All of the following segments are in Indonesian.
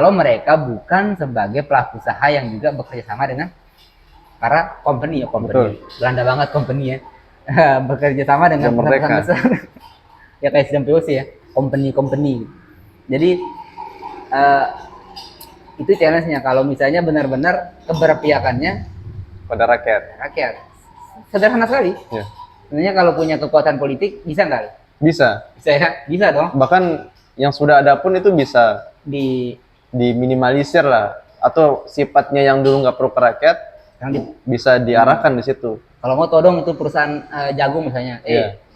kalau mereka bukan sebagai pelaku usaha yang juga bekerja sama dengan para company Belanda banget company ya. Bekerja sama dengan perusahaan besar ya kayak sistem POC ya, company. Jadi itu challenge-nya kalau misalnya benar-benar keberpihakannya pada rakyat. Sederhana sekali ya. Sebenarnya kalau punya kekuatan politik bisa nggak? Bisa ya, bisa dong. Bahkan yang sudah ada pun itu bisa diminimalisir lah, atau sifatnya yang dulu nggak perlu ke rakyat bisa diarahkan di situ. Kalau mau todong itu perusahaan jagung misalnya,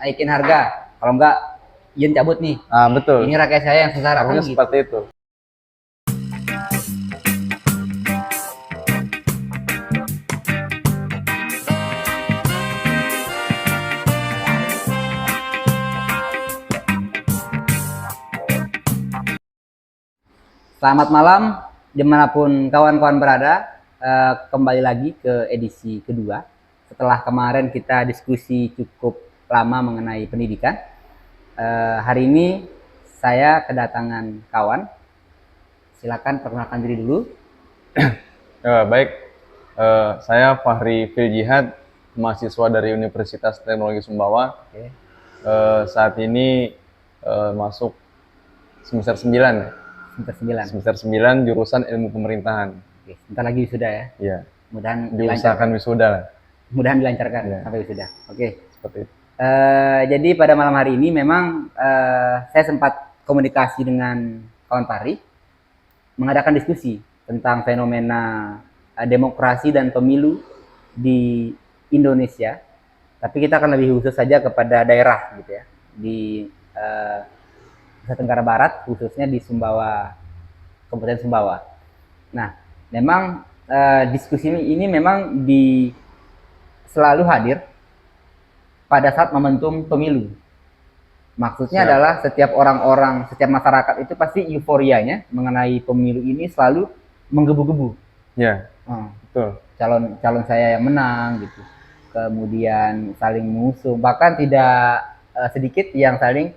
naikin harga, kalau enggak izin cabut nih. Betul. Ini rakyat saya yang sengsara. Harusnya seperti itu. Selamat malam, dimanapun kawan-kawan berada. Kembali lagi ke edisi kedua. Setelah kemarin kita diskusi cukup lama mengenai pendidikan, hari ini saya kedatangan kawan. Silakan perkenalkan diri dulu. Baik, saya Fahri Filjihad, mahasiswa dari Universitas Teknologi Sumbawa. Saat ini masuk semester 9. Semester 9 jurusan ilmu pemerintahan. Sebentar lagi wisuda ya? Iya. Mudahan diusahakan wisuda. Mudahan dilancarkan sampai wisuda. Seperti itu. Jadi pada malam hari ini memang saya sempat komunikasi dengan kawan Fahri, mengadakan diskusi tentang fenomena demokrasi dan pemilu di Indonesia. Tapi kita akan lebih khusus saja kepada daerah gitu ya, di Nusa Tenggara Barat, khususnya di Sumbawa, Kabupaten Sumbawa. Nah, memang diskusi ini memang selalu hadir pada saat momentum pemilu. Maksudnya adalah setiap orang-orang, setiap masyarakat itu pasti euforianya mengenai pemilu ini selalu menggebu-gebu. Ya, betul. Calon saya yang menang gitu. Kemudian saling mengusung, bahkan tidak sedikit yang saling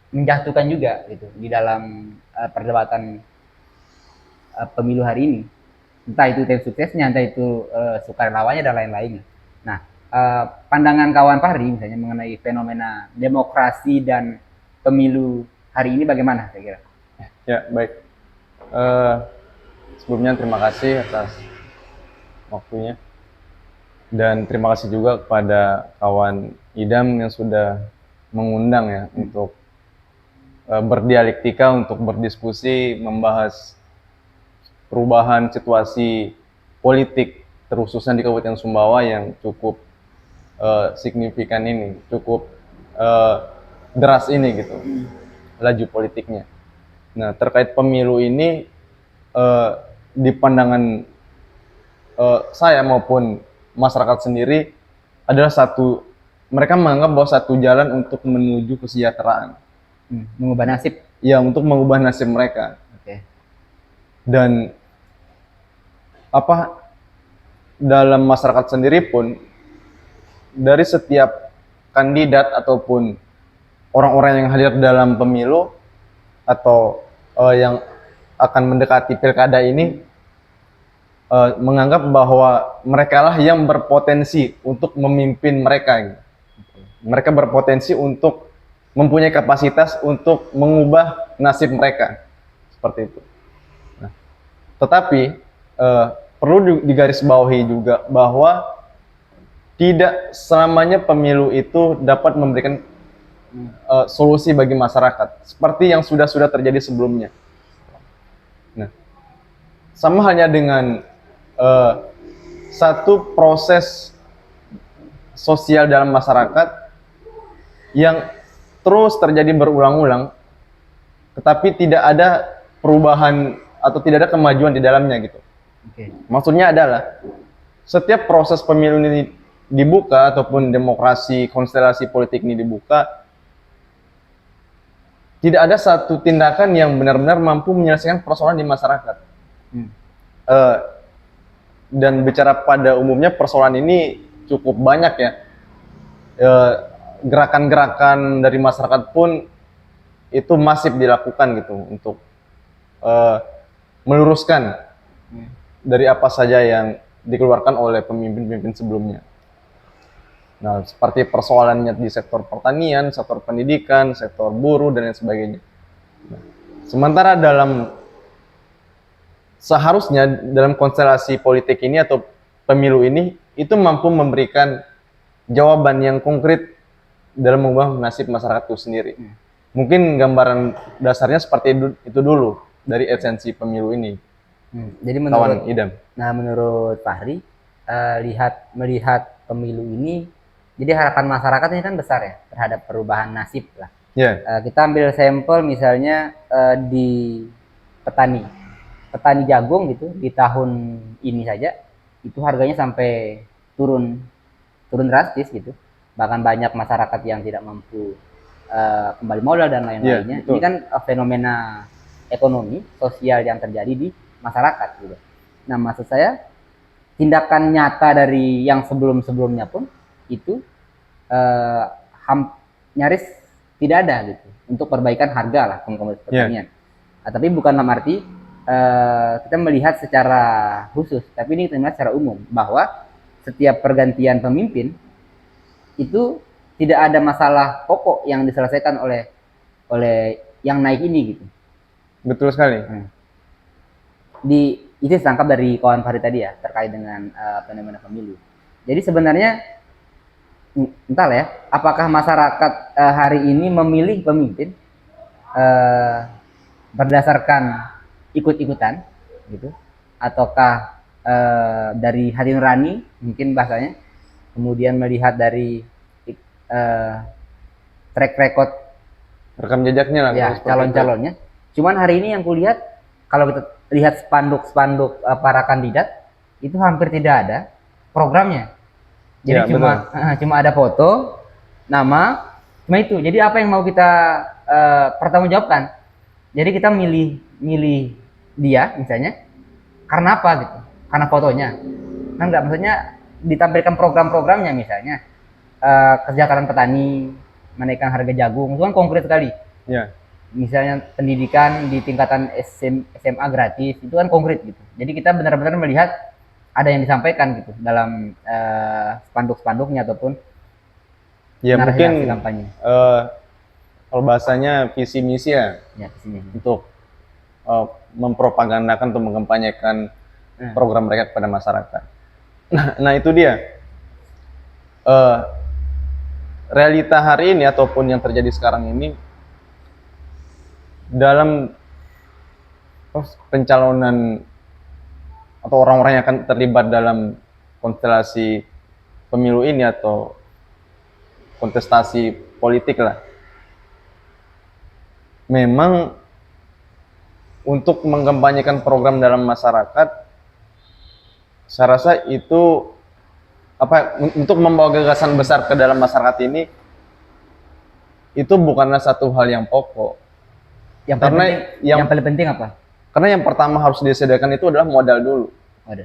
menjatuhkan juga gitu di dalam perdebatan pemilu hari ini. Entah itu tim suksesnya, entah itu sukarelawannya dan lain-lainnya. Nah, pandangan kawan Fahri misalnya mengenai fenomena demokrasi dan pemilu hari ini bagaimana saya kira? Ya, baik. Sebelumnya terima kasih atas waktunya. Dan terima kasih juga kepada kawan Idam yang sudah mengundang ya untuk berdialektika, untuk berdiskusi, membahas perubahan situasi politik terkhususnya di Kabupaten Sumbawa yang cukup signifikan ini, cukup deras ini gitu, laju politiknya. Nah, terkait pemilu ini di pandangan saya maupun masyarakat sendiri adalah mereka menganggap bahwa satu jalan untuk menuju kesejahteraan. Mengubah nasib. Ya, untuk mengubah nasib mereka. Dan dalam masyarakat sendiri pun dari setiap kandidat ataupun orang-orang yang hadir dalam pemilu atau yang akan mendekati pilkada ini menganggap bahwa mereka lah yang berpotensi untuk memimpin mereka. Mereka berpotensi untuk mempunyai kapasitas untuk mengubah nasib mereka, seperti itu. Nah, tetapi perlu digarisbawahi juga bahwa tidak selamanya pemilu itu dapat memberikan solusi bagi masyarakat, seperti yang sudah terjadi sebelumnya. Nah, sama halnya dengan satu proses sosial dalam masyarakat yang terus terjadi berulang-ulang, tetapi tidak ada perubahan atau tidak ada kemajuan di dalamnya gitu. Maksudnya adalah setiap proses pemilu ini dibuka ataupun demokrasi konstelasi politik ini dibuka, tidak ada satu tindakan yang benar-benar mampu menyelesaikan persoalan di masyarakat. Dan bicara pada umumnya persoalan ini cukup banyak ya. Gerakan-gerakan dari masyarakat pun itu masif dilakukan gitu untuk meluruskan Hmm. dari apa saja yang dikeluarkan oleh pemimpin-pemimpin sebelumnya. Nah, seperti persoalannya di sektor pertanian, sektor pendidikan, sektor buruh, dan lain sebagainya. Nah, sementara seharusnya dalam konstelasi politik ini atau pemilu ini, itu mampu memberikan jawaban yang konkret dalam mengubah nasib masyarakat itu sendiri. Mungkin gambaran dasarnya seperti itu dulu dari esensi pemilu ini. Jadi menurut Kawan Idam. menurut Fahri, melihat pemilu ini, jadi harapan masyarakat ini kan besar ya terhadap perubahan nasib lah. Ya, Kita ambil sampel misalnya di petani, petani jagung gitu di tahun ini saja itu harganya sampai turun drastis gitu. Bahkan banyak masyarakat yang tidak mampu kembali modal dan lain-lainnya. betul. Ini kan fenomena ekonomi sosial yang terjadi di masyarakat gitu. Nah, maksud saya tindakan nyata dari yang sebelum-sebelumnya pun itu eh, nyaris tidak ada gitu untuk perbaikan harga lah komoditas pertanian. Tapi bukan dalam arti kita melihat secara khusus, tapi ini kita melihat secara umum bahwa setiap pergantian pemimpin itu tidak ada masalah pokok yang diselesaikan oleh yang naik ini gitu. Betul sekali. Itu ditangkap dari kawan Fahri tadi ya terkait dengan fenomena pemilu. Jadi sebenarnya entahlah ya, apakah masyarakat hari ini memilih pemimpin berdasarkan ikut-ikutan gitu, ataukah dari hati nurani mungkin bahasanya, kemudian melihat dari track record Rekam jejaknya lah. ya calon-calonnya. Cuman hari ini yang kulihat, kalau kita lihat spanduk-spanduk para kandidat itu hampir tidak ada programnya. Jadi cuma ada foto, nama, cuma itu. Jadi apa yang mau kita pertanggungjawabkan? Jadi kita milih dia misalnya karena apa gitu? Karena fotonya. Nah, enggak, maksudnya ditampilkan program-programnya misalnya kesejahteraan petani, menaikkan harga jagung, itu kan konkret sekali. Ya. Misalnya pendidikan di tingkatan SMA gratis, itu kan konkret gitu. Jadi kita benar-benar melihat ada yang disampaikan gitu dalam spanduk-spanduknya ataupun ya mungkin kampanye. Kalau bahasanya visi misi ya, untuk mempropagandakan atau mengkampanyekan program mereka kepada masyarakat. Nah itu dia realita hari ini ataupun yang terjadi sekarang ini dalam pencalonan atau orang-orang yang akan terlibat dalam konstelasi pemilu ini atau kontestasi politik lah. Memang untuk mengkampanyekan program dalam masyarakat, saya rasa itu untuk membawa gagasan besar ke dalam masyarakat ini itu bukanlah satu hal yang pokok. Yang paling penting apa? Karena yang pertama harus disediakan itu adalah modal dulu.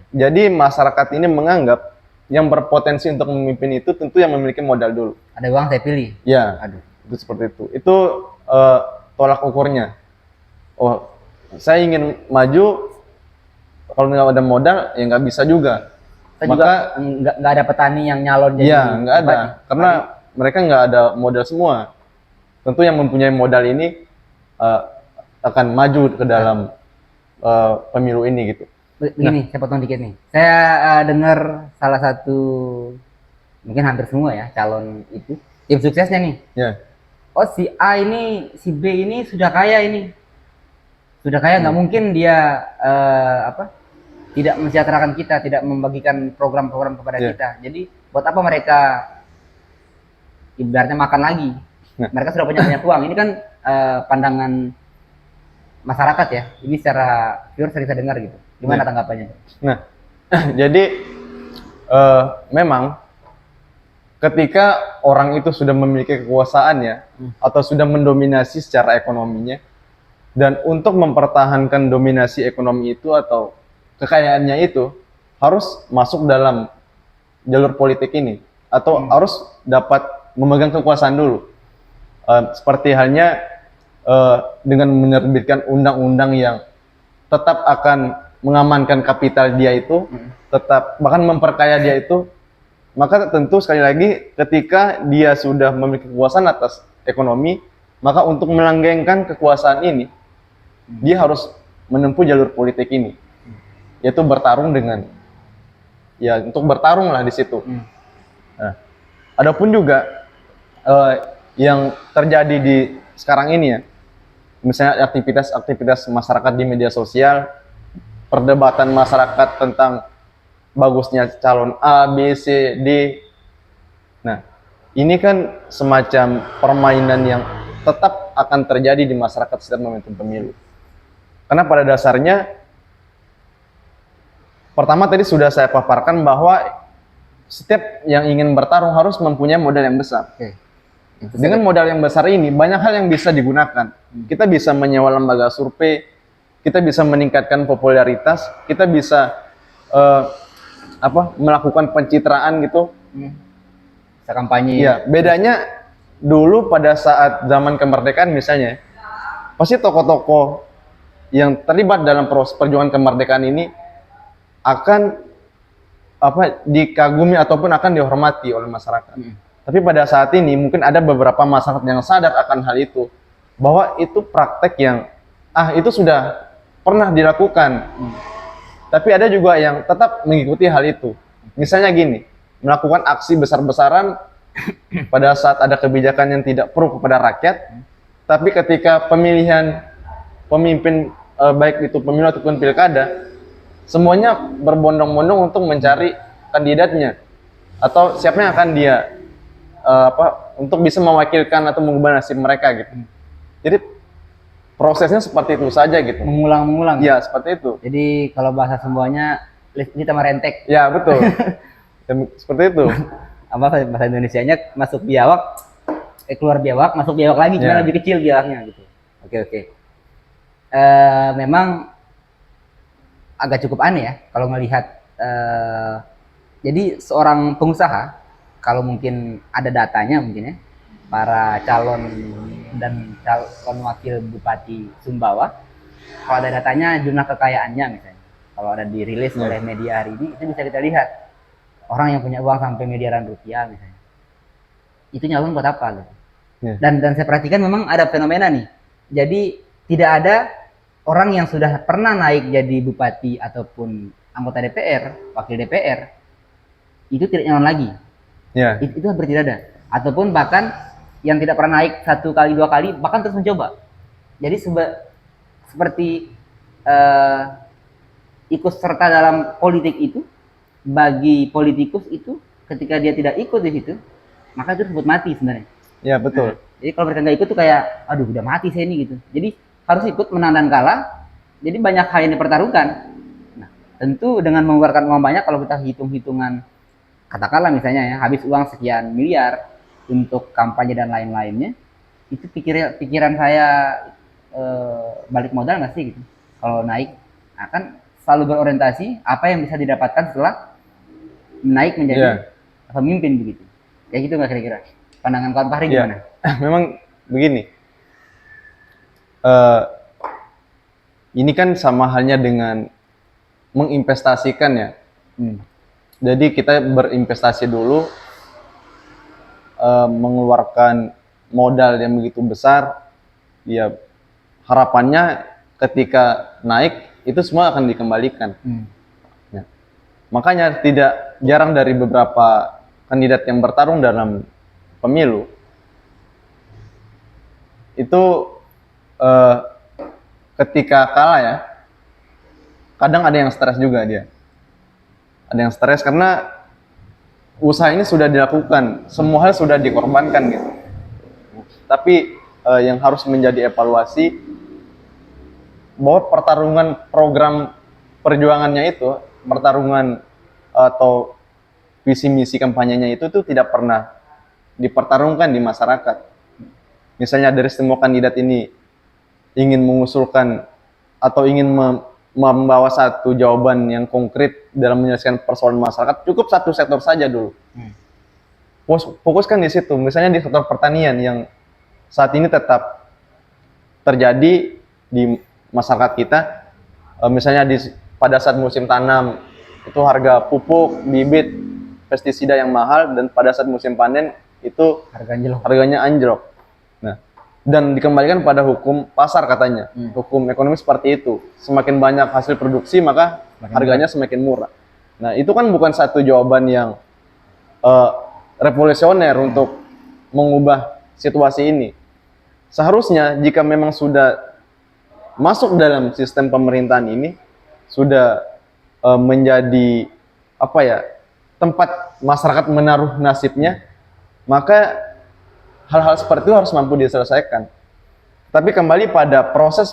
Jadi masyarakat ini menganggap yang berpotensi untuk memimpin itu tentu yang memiliki modal dulu. Ada uang saya pilih. Ya, itu seperti itu. Itu tolak ukurnya. Oh, saya ingin maju, kalau nggak ada modal ya nggak bisa juga. Maka nggak ada petani yang nyalon jadi. Iya, nggak ada. Karena mereka nggak ada modal semua. Tentu yang mempunyai modal ini akan maju ke dalam pemilu ini gitu. Begini, saya potong dikit nih. Saya dengar salah satu, mungkin hampir semua ya calon itu tim suksesnya nih. Oh, si A ini, si B ini sudah kaya ini. Sudah kaya, nggak mungkin dia tidak mensejahterakan kita, tidak membagikan program-program kepada kita. Jadi buat apa mereka ibaratnya makan lagi? Mereka sudah punya banyak uang. Ini kan pandangan masyarakat ya. Ini secara pure saya dengar gitu. Gimana tanggapannya? Nah, jadi memang ketika orang itu sudah memiliki kekuasaannya atau sudah mendominasi secara ekonominya, dan untuk mempertahankan dominasi ekonomi itu atau kekayaannya itu harus masuk dalam jalur politik ini atau harus dapat memegang kekuasaan dulu. Seperti halnya dengan menerbitkan undang-undang yang tetap akan mengamankan kapital dia itu, tetap bahkan memperkaya dia itu, maka tentu sekali lagi ketika dia sudah memiliki kekuasaan atas ekonomi, maka untuk melanggengkan kekuasaan ini, dia harus menempuh jalur politik ini, yaitu bertarung dengan, ya untuk bertarung lah di situ. Nah, adapun juga yang terjadi di sekarang ini ya, misalnya aktivitas masyarakat di media sosial, perdebatan masyarakat tentang bagusnya calon A, B, C, D. Nah, ini kan semacam permainan yang tetap akan terjadi di masyarakat setiap momentum pemilu. Karena pada dasarnya, pertama tadi sudah saya paparkan bahwa setiap yang ingin bertarung harus mempunyai modal yang besar. Dengan modal yang besar ini, banyak hal yang bisa digunakan. Kita bisa menyewa lembaga survei, kita bisa meningkatkan popularitas, kita bisa melakukan pencitraan gitu. Bisa kampanye. Ya, bedanya dulu pada saat zaman kemerdekaan misalnya, pasti tokoh-tokoh yang terlibat dalam proses perjuangan kemerdekaan ini akan dikagumi ataupun akan dihormati oleh masyarakat. Tapi pada saat ini mungkin ada beberapa masyarakat yang sadar akan hal itu, bahwa itu praktek yang itu sudah pernah dilakukan. Tapi ada juga yang tetap mengikuti hal itu. Misalnya gini, melakukan aksi besar-besaran pada saat ada kebijakan yang tidak pro kepada rakyat, tapi ketika pemilihan pemimpin baik itu pemilu ataupun pilkada, semuanya berbondong-bondong untuk mencari kandidatnya atau siapa yang akan dia untuk bisa mewakilkan atau mengubah nasib mereka gitu. Jadi prosesnya seperti itu saja gitu. Mengulang-mengulang. Ya, seperti itu. Jadi kalau bahasa semuanya kita merentek. Ya, betul. Seperti itu. Bahasa Indonesianya masuk biawak, keluar biawak, masuk biawak lagi, cuma lebih kecil biawaknya gitu. Oke. Memang agak cukup aneh ya kalau melihat. Jadi seorang pengusaha, kalau mungkin ada datanya mungkin ya, para calon dan calon wakil Bupati Sumbawa, kalau ada datanya jumlah kekayaannya misalnya, kalau ada dirilis oleh media hari ini, itu bisa kita lihat orang yang punya uang sampai miliaran rupiah misalnya, itu nyalon buat apa gitu. Dan saya perhatikan memang ada fenomena nih, jadi tidak ada orang yang sudah pernah naik jadi bupati ataupun anggota DPR, wakil DPR, itu tidak nyalon lagi. Itu hampir tidak ada, ataupun bahkan yang tidak pernah naik 1 kali 2 kali bahkan terus mencoba. Jadi seperti ikut serta dalam politik itu, bagi politikus itu ketika dia tidak ikut di situ, maka itu disebut mati sebenarnya. Ya, betul. Jadi kalau mereka nggak ikut tuh kayak, aduh udah mati saya ini gitu. Jadi harus ikut menang dan kalah. Jadi banyak hal yang dipertaruhkan. Nah, tentu dengan mengeluarkan uang banyak, kalau kita hitung-hitungan, katakanlah misalnya ya, habis uang sekian miliar untuk kampanye dan lain-lainnya, itu pikiran saya balik modal nggak sih gitu. Kalau naik akan selalu berorientasi apa yang bisa didapatkan setelah naik menjadi pemimpin begitu. Kayak gitu nggak kira-kira? Pandangan kawan Fahri gimana? Memang begini. Ini kan sama halnya dengan menginvestasikan ya. Jadi kita berinvestasi dulu, mengeluarkan modal yang begitu besar, ya harapannya ketika naik itu semua akan dikembalikan. Ya. Makanya tidak jarang dari beberapa kandidat yang bertarung dalam pemilu itu ketika kalah ya, kadang ada yang stres juga dia. Ada yang stres karena usaha ini sudah dilakukan, semua hal sudah dikorbankan gitu. Tapi yang harus menjadi evaluasi bahwa pertarungan program perjuangannya itu, pertarungan atau visi misi kampanyenya itu tuh tidak pernah dipertarungkan di masyarakat. Misalnya dari semua kandidat ini ingin mengusulkan atau ingin membawa satu jawaban yang konkret dalam menyelesaikan persoalan masyarakat, cukup satu sektor saja dulu. Fokuskan di situ, misalnya di sektor pertanian yang saat ini tetap terjadi di masyarakat kita, misalnya pada saat musim tanam itu harga pupuk, bibit, pestisida yang mahal, dan pada saat musim panen itu harganya anjlok. Nah, dan dikembalikan pada hukum pasar katanya, hukum ekonomi seperti itu. Semakin banyak hasil produksi maka harganya semakin murah. Nah, itu kan bukan satu jawaban yang revolusioner untuk mengubah situasi ini. Seharusnya jika memang sudah masuk dalam sistem pemerintahan ini, sudah menjadi apa ya, tempat masyarakat menaruh nasibnya, maka hal-hal seperti itu harus mampu diselesaikan. Tapi kembali pada proses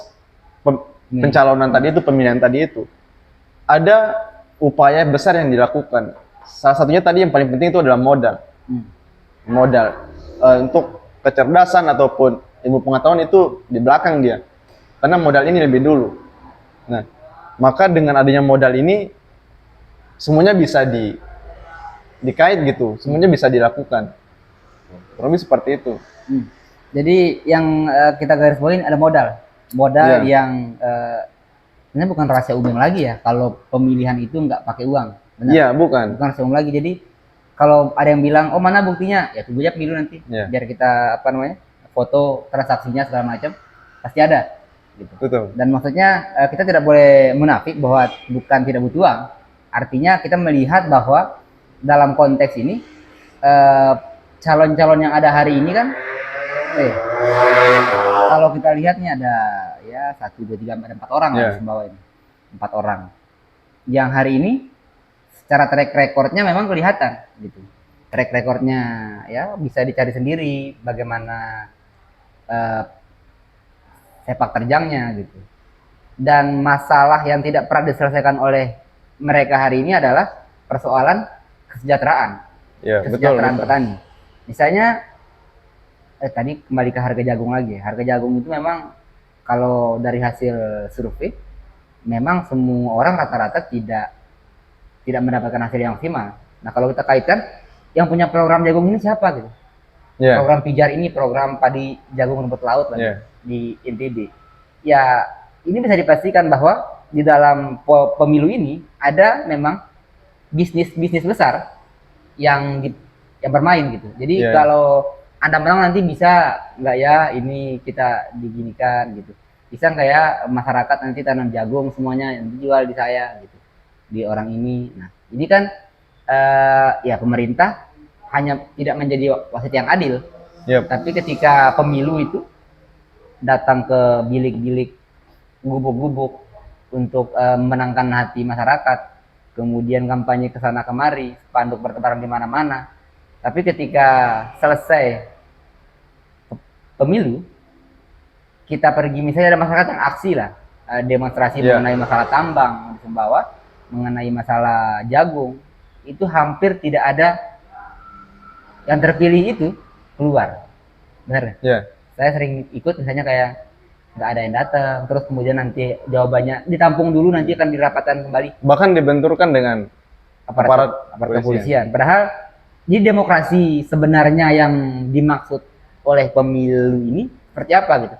pencalonan tadi itu, pemilihan tadi itu, ada upaya besar yang dilakukan. Salah satunya tadi yang paling penting itu adalah modal. Modal untuk kecerdasan ataupun ilmu pengetahuan itu di belakang dia. Karena modal ini lebih dulu. Nah, maka dengan adanya modal ini semuanya bisa dikait gitu, semuanya bisa dilakukan. Kurang lebih seperti itu. Jadi yang kita garis bawahin ada modal yang ini bukan rahasia umum lagi ya. Kalau pemilihan itu nggak pakai uang, Iya, bukan rahasia umum lagi. Jadi kalau ada yang bilang, oh mana buktinya, ya tunggu aja pemilu nanti, biar kita foto transaksinya segala macam, pasti ada. Gitu. Betul. Dan maksudnya kita tidak boleh munafik bahwa bukan tidak butuh uang. Artinya kita melihat bahwa dalam konteks ini calon-calon yang ada hari ini kan, kalau kita lihat nih ada ya 1, 2, 3, ada 4 orang lah di bawah ini, 4 orang. Yang hari ini secara track recordnya memang kelihatan gitu. Track recordnya ya bisa dicari sendiri bagaimana sepak terjangnya gitu. Dan masalah yang tidak pernah diselesaikan oleh mereka hari ini adalah persoalan kesejahteraan, kesejahteraan petani. Misalnya tadi kembali ke harga jagung lagi. Harga jagung itu memang kalau dari hasil survei memang semua orang rata-rata tidak mendapatkan hasil yang optimal. Nah, kalau kita kaitkan yang punya program jagung ini siapa gitu? Program pijar ini, program padi jagung rumput laut di NTB. Ya, ini bisa dipastikan bahwa di dalam pemilu ini ada memang bisnis besar yang bermain gitu. Jadi kalau Anda menang nanti bisa nggak ya ini kita diginikan gitu. Bisa nggak ya masyarakat nanti tanam jagung semuanya yang dijual di saya gitu, di orang ini. Nah, ini kan ya pemerintah hanya tidak menjadi wasit yang adil. Tapi ketika pemilu itu datang ke bilik-bilik, gubuk-gubuk untuk menangkan hati masyarakat, kemudian kampanye ke sana kemari, spanduk bertebaran di mana-mana. Tapi ketika selesai pemilu, kita pergi misalnya ada masyarakat yang aksi lah, demonstrasi mengenai masalah tambang di Sumbawa, mengenai masalah jagung, itu hampir tidak ada yang terpilih itu keluar, benar? Saya sering ikut misalnya kayak nggak ada yang datang, terus kemudian nanti jawabannya ditampung dulu, nanti akan dirapatkan kembali. Bahkan dibenturkan dengan aparat kepolisian. Padahal di demokrasi sebenarnya yang dimaksud oleh pemilu ini seperti apa gitu?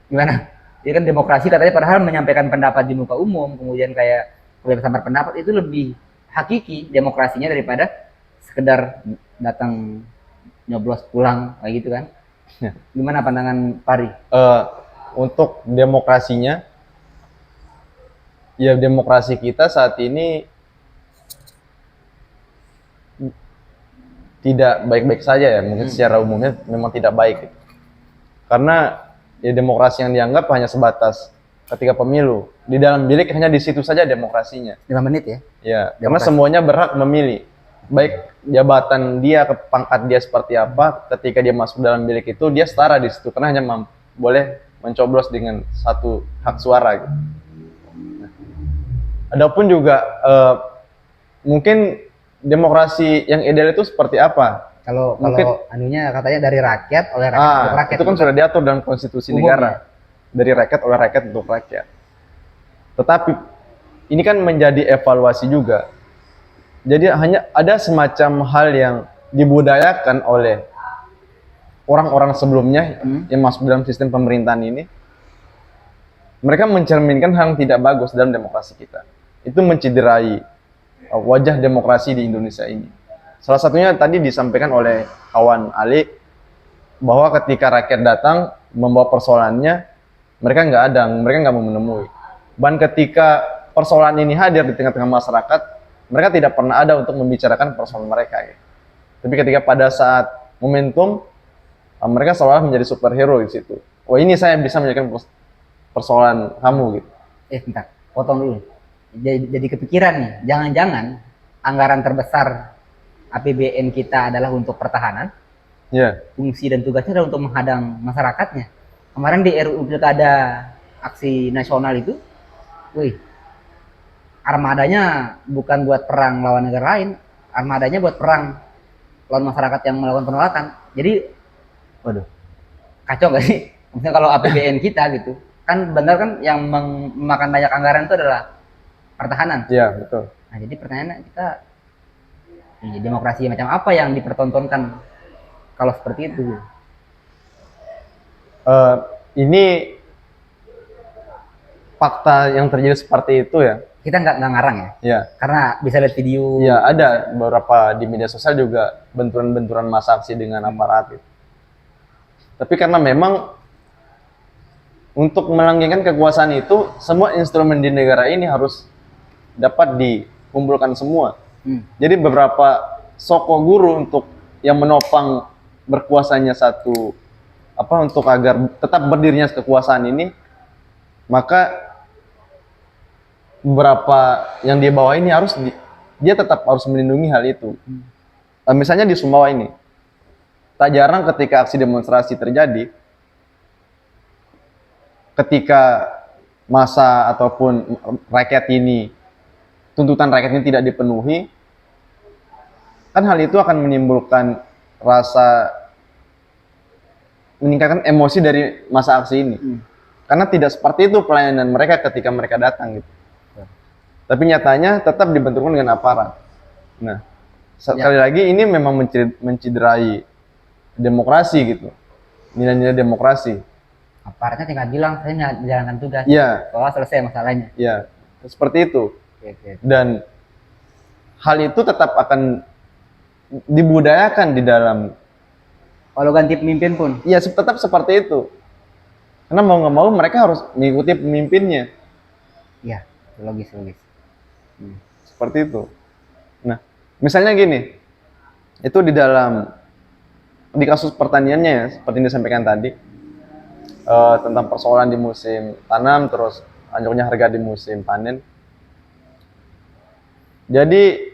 Gimana? Jadi kan demokrasi katanya padahal menyampaikan pendapat di muka umum, kemudian kayak kebebasan berpendapat itu lebih hakiki demokrasinya daripada sekedar datang nyoblos pulang kayak gitu kan? Gimana pandangan Pari? Untuk demokrasinya, ya demokrasi kita saat ini tidak baik-baik saja ya, mungkin secara umumnya memang tidak baik. Karena ya demokrasi yang dianggap hanya sebatas ketika pemilu. Di dalam bilik hanya di situ saja demokrasinya. 5 menit ya? Ya, karena semuanya berhak memilih. Baik jabatan dia, pangkat dia seperti apa, ketika dia masuk dalam bilik itu dia setara di situ karena hanya boleh mencoblos dengan satu hak suara gitu. Nah, adapun juga mungkin demokrasi yang ideal itu seperti apa? Kalau anunya katanya dari rakyat oleh rakyat untuk rakyat. Itu kan sudah diatur dalam konstitusi negara. Dari rakyat oleh rakyat untuk rakyat. Tetapi ini kan menjadi evaluasi juga. Jadi hanya ada semacam hal yang dibudayakan oleh orang-orang sebelumnya yang masuk dalam sistem pemerintahan ini, mereka mencerminkan hal yang tidak bagus dalam demokrasi kita. Itu menciderai wajah demokrasi di Indonesia ini. Salah satunya tadi disampaikan oleh kawan Ali bahwa ketika rakyat datang membawa persoalannya, mereka nggak ada, mereka nggak mau menemui. Bahkan ketika persoalan ini hadir di tengah-tengah masyarakat, mereka tidak pernah ada untuk membicarakan persoalan mereka. Ya. Tapi ketika pada saat momentum, mereka seolah menjadi superhero di situ. Wah, ini saya bisa menyelesaikan persoalan kamu gitu. Bentar, potong dulu. Jadi kepikiran nih, jangan-jangan anggaran terbesar APBN kita adalah untuk pertahanan. Ya. Fungsi dan tugasnya adalah untuk menghadang masyarakatnya. Kemarin di RUU Pilkada Aksi Nasional itu, wih, armadanya bukan buat perang lawan negara lain, armadanya buat perang lawan masyarakat yang melakukan penolakan. Jadi, waduh, kacau nggak sih? Maksudnya kalau APBN kita gitu, kan benar kan yang memakan banyak anggaran itu adalah pertahanan. Iya, betul. Nah, jadi pertanyaannya kita, demokrasi macam apa yang dipertontonkan kalau seperti itu? Ini fakta yang terjadi seperti itu ya. Kita nggak ngarang ya? Ya. Karena bisa lihat video. Ya, ada beberapa di media sosial juga benturan-benturan massa aksi dengan aparat gitu. Tapi karena memang untuk melanggengkan kekuasaan itu, semua instrumen di negara ini harus dapat dikumpulkan semua. Jadi beberapa soko guru untuk yang menopang berkuasanya satu untuk agar tetap berdirinya kekuasaan ini, maka beberapa yang dia bawa ini dia tetap harus melindungi hal itu. Misalnya di Sumbawa ini, tak jarang ketika aksi demonstrasi terjadi, ketika massa ataupun rakyat ini, tuntutan rakyat ini tidak dipenuhi, kan hal itu akan menimbulkan meningkatkan emosi dari masa aksi ini. Karena tidak seperti itu pelayanan mereka ketika mereka datang gitu. Tapi nyatanya tetap dibenturkan dengan aparat. Nah, sekali lagi ini memang menciderai demokrasi gitu. Nilai-nilai demokrasi. Aparatnya tinggal bilang saya menjalankan tugas. Iya. Soalnya selesai masalahnya. Iya, seperti itu. Oke. Dan hal itu tetap akan dibudayakan di dalam. Kalau ganti pemimpin pun? Iya, tetap seperti itu. Karena mau nggak mau mereka harus mengikuti pemimpinnya. Iya, logis. Seperti itu. Nah, misalnya gini, itu di kasus pertaniannya ya, seperti yang disampaikan tadi, tentang persoalan di musim tanam, terus anjloknya harga di musim panen. Jadi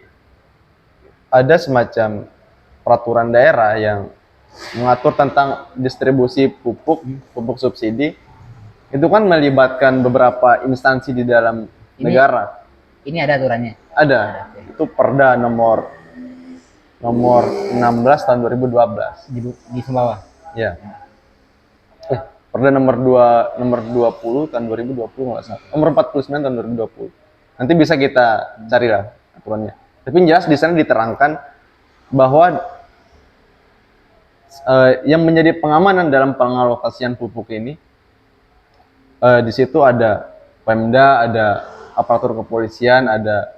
ada semacam peraturan daerah yang mengatur tentang distribusi pupuk subsidi. Itu kan melibatkan beberapa instansi di dalam negara. Ini ada aturannya? Ada. Itu Perda nomor 16 tahun 2012 di Sumbawa. Ya. Perda nomor 20 tahun 2020 nggak salah. Nomor 49 tahun 2020. Nanti bisa kita carilah aturannya. Tapi jelas di sana diterangkan bahwa yang menjadi pengamanan dalam pengalokasian pupuk ini, di situ ada Pemda, ada aparatur kepolisian, ada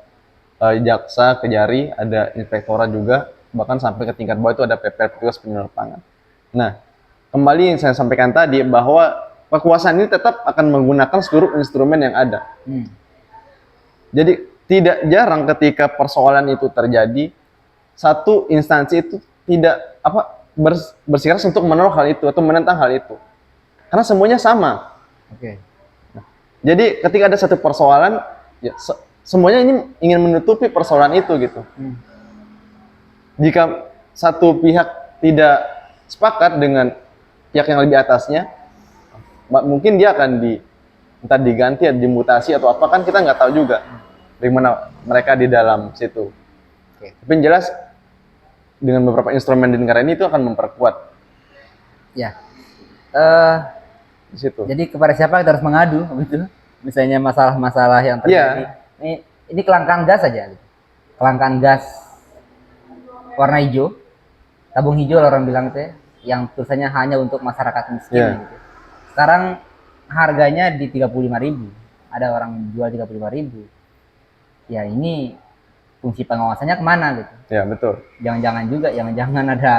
jaksa, kejari, ada inspektorat juga, bahkan sampai ke tingkat bawah itu ada PPL, petugas penyuluh lapangan. Nah, kembali yang saya sampaikan tadi bahwa kekuasaan ini tetap akan menggunakan seluruh instrumen yang ada. Jadi tidak jarang ketika persoalan itu terjadi, satu instansi itu tidak bersikeras untuk menolak hal itu atau menentang hal itu, karena semuanya sama. Nah, jadi ketika ada satu persoalan, ya semuanya ini ingin menutupi persoalan itu gitu. Jika satu pihak tidak sepakat dengan pihak yang lebih atasnya, mungkin dia akan entah diganti atau dimutasi atau apa, kan kita nggak tahu juga bagaimana mereka di dalam situ. Tapi yang jelas dengan beberapa instrumen di negara ini itu akan memperkuat. Ya. Di situ. Jadi kepada siapa kita harus mengadu gitu? Misalnya masalah-masalah yang terjadi. Ini kelangkaan gas saja. Kelangkaan gas warna hijau, tabung hijau orang bilang teh, yang tulisannya hanya untuk masyarakat miskin. Gitu. Sekarang harganya di 35.000, ada orang jual 35.000. Ya ini fungsi pengawasannya kemana gitu? Ya betul. Jangan-jangan ada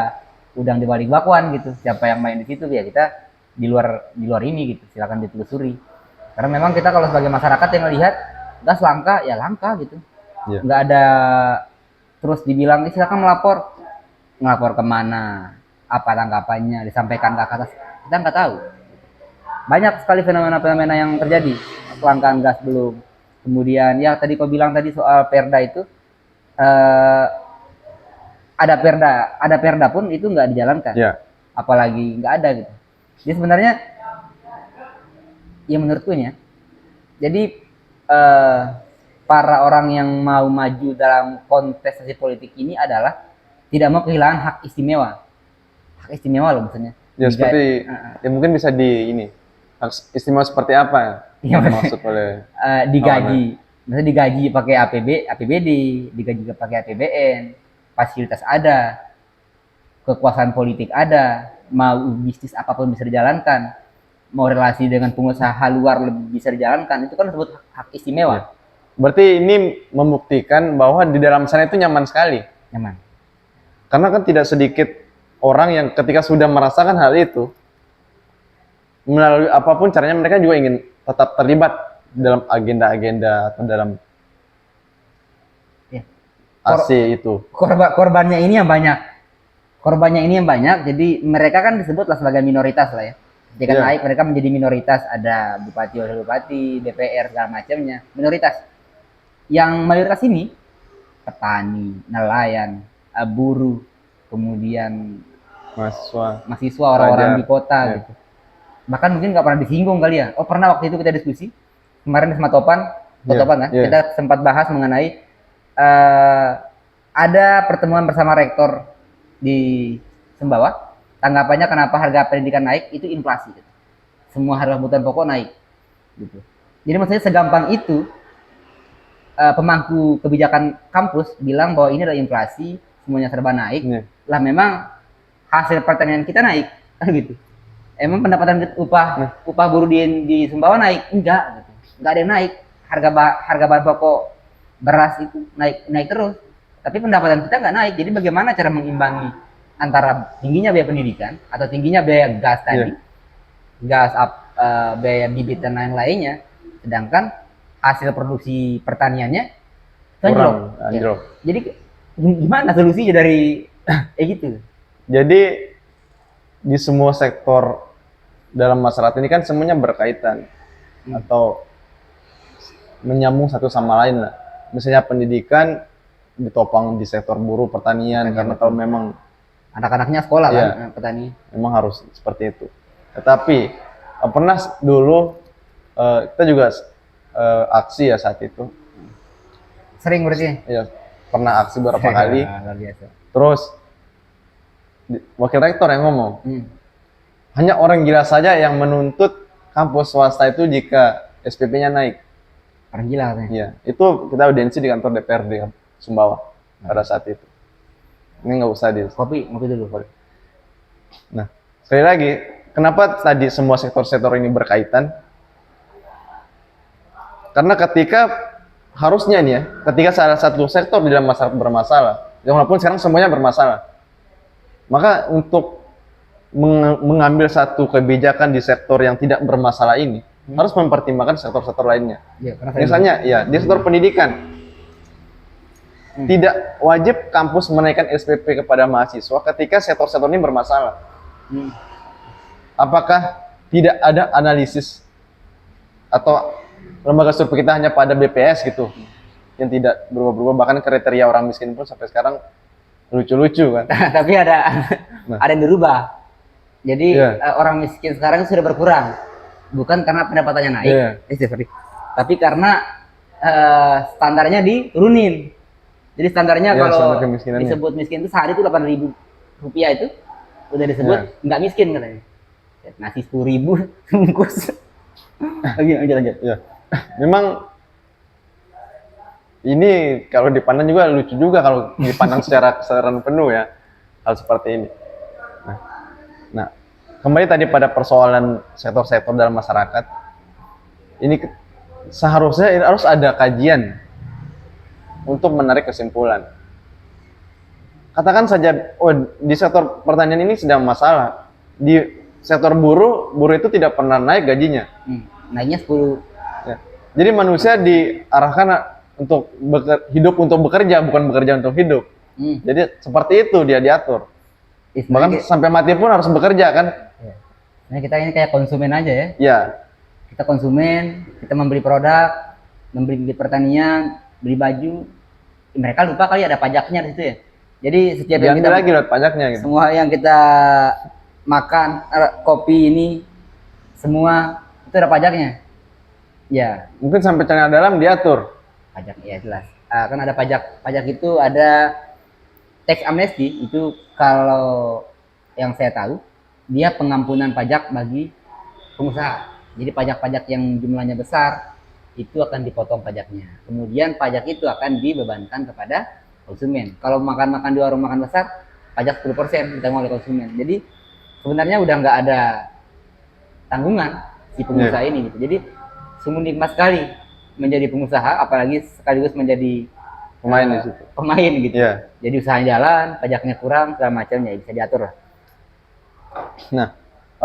udang di balik bakwan gitu. Siapa yang main di situ ya kita di luar ini gitu. Silakan ditelusuri. Karena memang kita kalau sebagai masyarakat yang melihat gas langka ya langka gitu. Ya. Nggak ada terus dibilang silakan ngelapor kemana, apa tanggapannya, disampaikan ke atas, kita nggak tahu. Banyak sekali fenomena-fenomena yang terjadi, kelangkaan gas belum. Kemudian ya tadi kau bilang tadi soal perda itu, eh, ada perda pun itu nggak dijalankan, Ya. apalagi nggak ada gitu. Jadi sebenarnya ya menurutku ya, jadi eh, para orang yang mau maju dalam kontestasi politik ini adalah tidak mau kehilangan hak istimewa loh maksudnya. Ya seperti ya mungkin bisa di ini hak istimewa seperti apa Yang yang dimaksud oleh digaji, misalnya digaji pakai APBD, digaji pakai APBN, fasilitas ada, kekuasaan politik ada, mau bisnis apapun bisa dijalankan, mau relasi dengan pengusaha luar lebih bisa dijalankan, itu kan disebut hak istimewa. Ya. Berarti ini membuktikan bahwa di dalam sana itu nyaman sekali. Nyaman. Karena kan tidak sedikit orang yang ketika sudah merasakan hal itu, melalui apapun caranya mereka juga ingin tetap terlibat dalam agenda-agenda atau dalam Ya. AC itu. Korbannya ini yang banyak, jadi mereka kan disebutlah sebagai minoritas lah ya. Jika Ya. naik mereka menjadi minoritas, ada bupati, wakil bupati, DPR segala macamnya, minoritas. Yang mayoritas ini petani, nelayan, buruh, kemudian mahasiswa, orang-orang pelajar. di kota Ya. gitu. Bahkan mungkin nggak pernah disinggung kali ya. Oh pernah waktu itu kita diskusi kemarin sama Topan kan, Ya. kita sempat bahas mengenai ada pertemuan bersama rektor di Sumbawa. Tanggapannya kenapa harga pendidikan naik itu inflasi. Gitu. Semua harga kebutuhan pokok naik. Gitu. Jadi maksudnya segampang itu pemangku kebijakan kampus bilang bahwa ini adalah inflasi, semuanya serba naik. Ya. Lah memang hasil pertanian kita naik, kan gitu. Emang pendapatan upah buruh di Sumbawa naik? Enggak, gitu. Enggak ada yang naik. Harga bahan pokok beras itu naik terus. Tapi pendapatan kita nggak naik. Jadi bagaimana cara mengimbangi antara tingginya biaya pendidikan atau tingginya biaya gas tadi, biaya bibit dan lain-lainnya, sedangkan hasil produksi pertaniannya Kurang, anjlok. anjlok. Jadi gimana solusinya dari gitu? Jadi di semua sektor dalam masyarakat ini kan semuanya berkaitan atau menyambung satu sama lain lah. Misalnya pendidikan ditopang di sektor buruh, pertanian, karena kalau memang anak-anaknya sekolah Iya. kan petani. memang harus seperti itu. Tetapi pernah dulu kita juga aksi ya saat itu. Sering berarti? Ya, pernah aksi beberapa kali. Luar biasa. Terus wakil rektor yang ngomong, Hmm. hanya orang gila saja yang menuntut kampus swasta itu jika SPP-nya naik. Orang gila katanya. Iya, itu kita audiensi di kantor DPRD Sumbawa pada saat itu. Ini nggak usah di. Ngopi dulu. Nah, sekali lagi, kenapa tadi semua sektor-sektor ini berkaitan? Karena harusnya nih ya, ketika salah satu sektor di dalam masyarakat bermasalah, ya walaupun sekarang semuanya bermasalah, maka untuk mengambil satu kebijakan di sektor yang tidak bermasalah ini, harus mempertimbangkan sektor-sektor lainnya. Ya, Misalnya, ya di sektor pendidikan, tidak wajib kampus menaikkan SPP kepada mahasiswa ketika sektor-sektor ini bermasalah. Apakah tidak ada analisis atau lembaga survei kita hanya pada BPS gitu yang tidak berubah-berubah, bahkan kriteria orang miskin pun sampai sekarang lucu-lucu kan. Tapi ada yang dirubah. Jadi orang miskin sekarang sudah berkurang, bukan karena pendapatannya naik, tapi karena standarnya diturunin. Jadi standarnya kalau disebut miskin itu sehari itu 8.000 rupiah itu udah disebut nggak miskin katanya. Nasi 10.000 bungkus. Lanjut. Ya. Memang ini kalau dipandang juga lucu juga kalau dipandang secara keseluruhan penuh ya hal seperti ini. Nah, kembali tadi pada persoalan sektor-sektor dalam masyarakat, ini seharusnya harus ada kajian untuk menarik kesimpulan. Katakan saja, oh di sektor pertanian ini sedang masalah. Di sektor buruh itu tidak pernah naik gajinya. Naiknya 10. Ya. Jadi manusia diarahkan untuk hidup untuk bekerja, bukan bekerja untuk hidup. Jadi seperti itu dia diatur. Bahkan sampai mati pun harus bekerja kan? Ya. Nah kita ini kayak konsumen aja ya. Ya. Kita konsumen, kita membeli produk, membeli pertanian, beli baju. Mereka lupa kali ada pajaknya di situ ya. Jadi setiap yang kita lagi lihat pajaknya gitu. Semua yang kita makan, kopi ini semua itu ada pajaknya. Ya. Mungkin sampai celana dalam diatur. Pajak ya jelas. Kan ada pajak. Pajak itu ada tax amnesty, itu kalau yang saya tahu dia pengampunan pajak bagi pengusaha. Jadi pajak-pajak yang jumlahnya besar itu akan dipotong pajaknya. Kemudian pajak itu akan dibebankan kepada konsumen. Kalau makan-makan di warung makan besar, pajak 10% ditanggung oleh konsumen. Jadi sebenarnya udah nggak ada tanggungan si pengusaha ini gitu. Jadi sungguh nikmat sekali menjadi pengusaha, apalagi sekaligus menjadi pemain di situ. Pemain gitu. Yeah. Jadi usahanya jalan, pajaknya kurang, segala macamnya bisa diatur lah. Nah,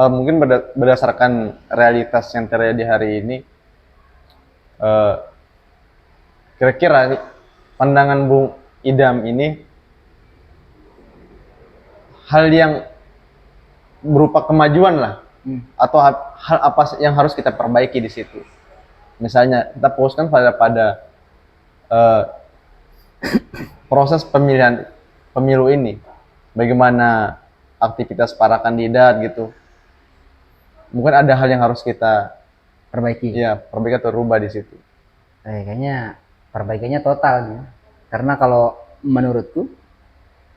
mungkin berdasarkan realitas yang terjadi hari ini, kira-kira pandangan Bung Idam ini hal yang berupa kemajuan lah, atau hal apa yang harus kita perbaiki di situ. Misalnya kita fokuskan pada proses pemilu ini, bagaimana aktivitas para kandidat gitu. Mungkin ada hal yang harus kita perbaiki. Ya, perbaiki atau rubah di situ. Kayaknya perbaikannya total nih. Karena kalau menurutku,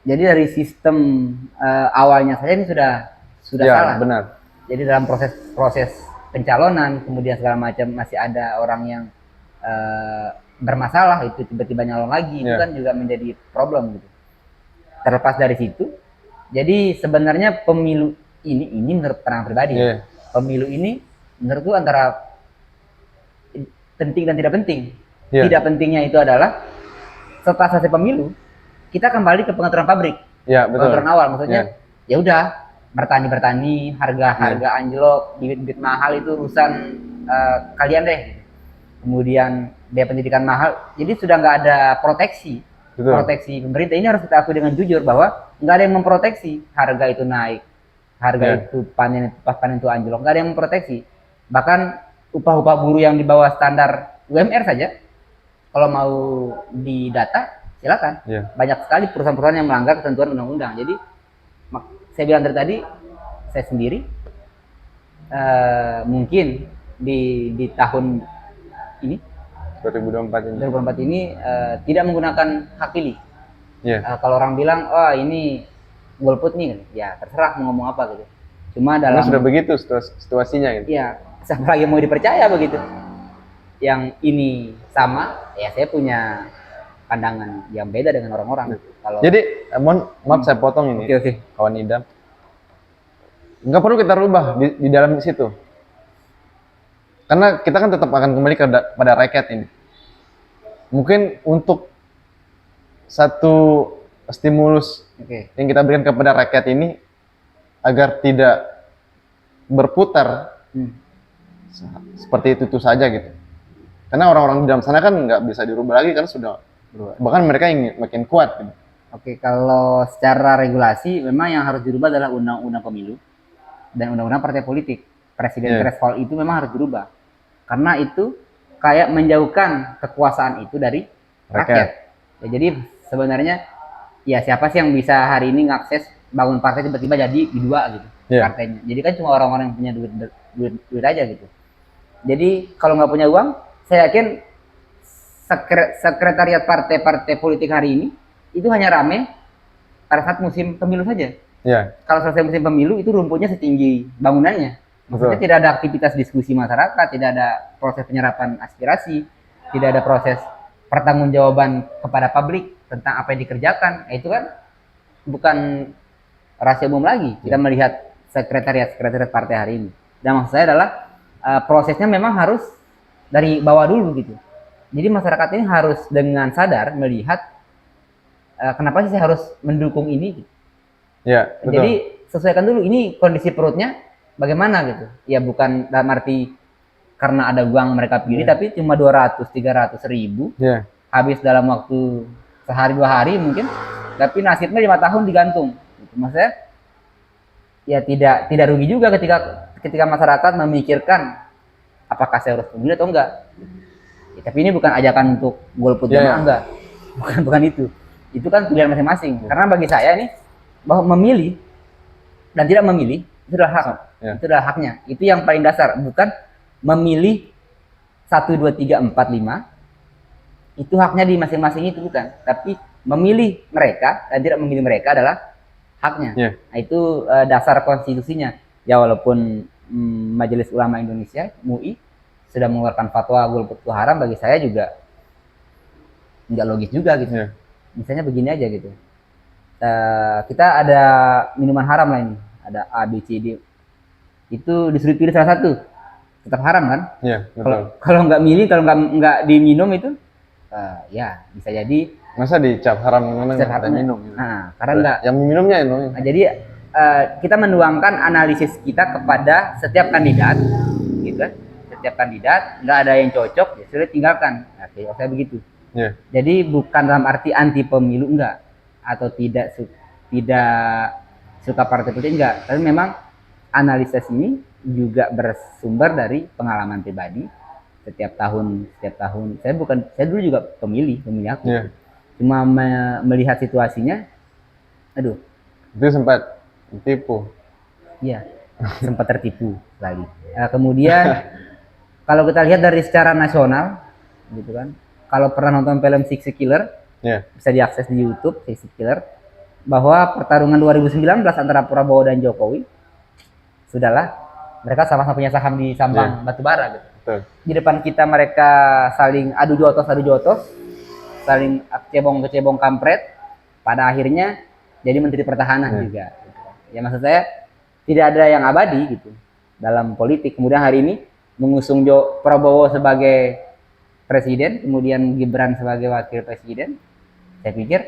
jadi dari sistem awalnya saja ini sudah ya, salah. Benar. Jadi dalam proses pencalonan, kemudian segala macam masih ada orang yang bermasalah, itu tiba-tiba nyalon lagi, itu kan juga menjadi problem gitu. Terlepas dari situ, jadi sebenarnya pemilu ini menurut pandangan pribadi, pemilu ini menurutku antara penting dan tidak penting. Tidak pentingnya itu adalah setelah selesai pemilu, kita kembali ke pengaturan pabrik. Ya, betul. Pengaturan awal, maksudnya ya udah bertani, harga anjlok, bibit mahal itu urusan kalian deh. Kemudian biaya pendidikan mahal, jadi sudah nggak ada proteksi. Betul. Proteksi pemerintah ini harus kita akui dengan jujur bahwa nggak ada yang memproteksi harga itu naik, harga itu pas panen itu anjlok, nggak ada yang memproteksi. Bahkan upah-upah buruh yang di bawah standar UMR saja, kalau mau didata silakan. Banyak sekali perusahaan-perusahaan yang melanggar ketentuan undang-undang. Jadi saya bilang dari tadi, saya sendiri mungkin di tahun ini 2024 ini tidak menggunakan hak pilih. Kalau orang bilang, oh ini golput nih, ya terserah mau ngomong apa gitu. Cuma dalam sudah begitu situasinya gitu. Iya, siapa lagi mau dipercaya begitu. Yang ini sama, ya saya punya pandangan yang beda dengan orang-orang. Jadi, maaf saya potong ini, kawan Idam. Nggak perlu kita rubah di dalam situ. Karena kita kan tetap akan kembali pada rakyat ini. Mungkin untuk satu stimulus yang kita berikan kepada rakyat ini agar tidak berputar seperti itu saja gitu. Karena orang-orang di dalam sana kan nggak bisa dirubah lagi karena sudah berubah. Bahkan mereka ingin makin kuat. Gitu. Kalau secara regulasi memang yang harus dirubah adalah undang-undang pemilu dan undang-undang partai politik. Presiden threshold itu memang harus dirubah. Karena itu kayak menjauhkan kekuasaan itu dari rakyat. Ya, jadi sebenarnya ya siapa sih yang bisa hari ini ngakses bangun partai tiba-tiba jadi di dua gitu partainya. Jadi kan cuma orang-orang yang punya duit aja gitu. Jadi kalau nggak punya uang, saya yakin sekretariat partai-partai politik hari ini itu hanya rame pada saat musim pemilu saja. Kalau selesai musim pemilu itu rumputnya setinggi bangunannya. Maksudnya tidak ada aktivitas diskusi masyarakat, tidak ada proses penyerapan aspirasi, tidak ada proses pertanggungjawaban kepada publik tentang apa yang dikerjakan. Itu kan bukan rahasia umum lagi. Kita melihat sekretariat partai hari ini. Dan maksud saya adalah prosesnya memang harus dari bawah dulu gitu. Jadi masyarakat ini harus dengan sadar melihat kenapa sih saya harus mendukung ini. Gitu. Ya, betul. Jadi sesuaikan dulu ini kondisi perutnya bagaimana gitu. Ya bukan dalam arti karena ada uang mereka pilih, tapi cuma 200-300 ribu habis dalam waktu sehari 2 hari mungkin, tapi nasibnya 5 tahun digantung. Gitu. Maksudnya ya tidak rugi juga ketika masyarakat memikirkan apakah saya harus memilih atau enggak. Ya, tapi ini bukan ajakan untuk golput jamaah enggak, bukan itu. Itu kan pilihan masing-masing. Karena bagi saya ini bahwa memilih dan tidak memilih itu adalah hak, itu adalah haknya. Itu yang paling dasar, bukan memilih 1, 2, 3, 4, 5 itu haknya di masing-masing itu, bukan. Tapi memilih mereka dan tidak memilih mereka adalah haknya. Nah, itu dasar konstitusinya. Ya walaupun Majelis Ulama Indonesia MUI sudah mengeluarkan fatwa golput itu haram, bagi saya juga nggak logis juga gitu. Misalnya begini aja gitu. Kita ada minuman haram lah ini, ada A, B, C, D. Itu disuruh pilih salah satu, tetap haram kan? Iya, betul. Kalau nggak milih, kalau nggak diminum itu, ya bisa jadi. Masa dicap haram memang kita minum? Nah, karena nggak. Yang minumnya itu. Nah, jadi kita menuangkan analisis kita kepada setiap kandidat, gitu. Setiap kandidat nggak ada yang cocok, ya sudah tinggalkan. Nah, saya begitu. Jadi bukan dalam arti anti pemilu enggak, atau tidak suka partai politik enggak, tapi memang analisis ini juga bersumber dari pengalaman pribadi. Setiap tahun saya dulu juga pemilih aku. Cuma melihat situasinya, aduh, itu sempat tertipu. Iya, sempat tertipu sekali. Kemudian kalau kita lihat dari secara nasional gitu kan, kalau pernah nonton film Six Killer, bisa diakses di YouTube, Six Killer, bahwa pertarungan 2019 antara Prabowo dan Jokowi, sudahlah, mereka sama-sama punya saham di Sambang Batubara gitu. Di depan kita mereka saling adu jotos, saling cebong kampret, pada akhirnya jadi Menteri Pertahanan juga. Gitu. Ya maksud saya tidak ada yang abadi gitu dalam politik. Kemudian hari ini mengusung Prabowo sebagai presiden, kemudian Gibran sebagai wakil presiden. Saya pikir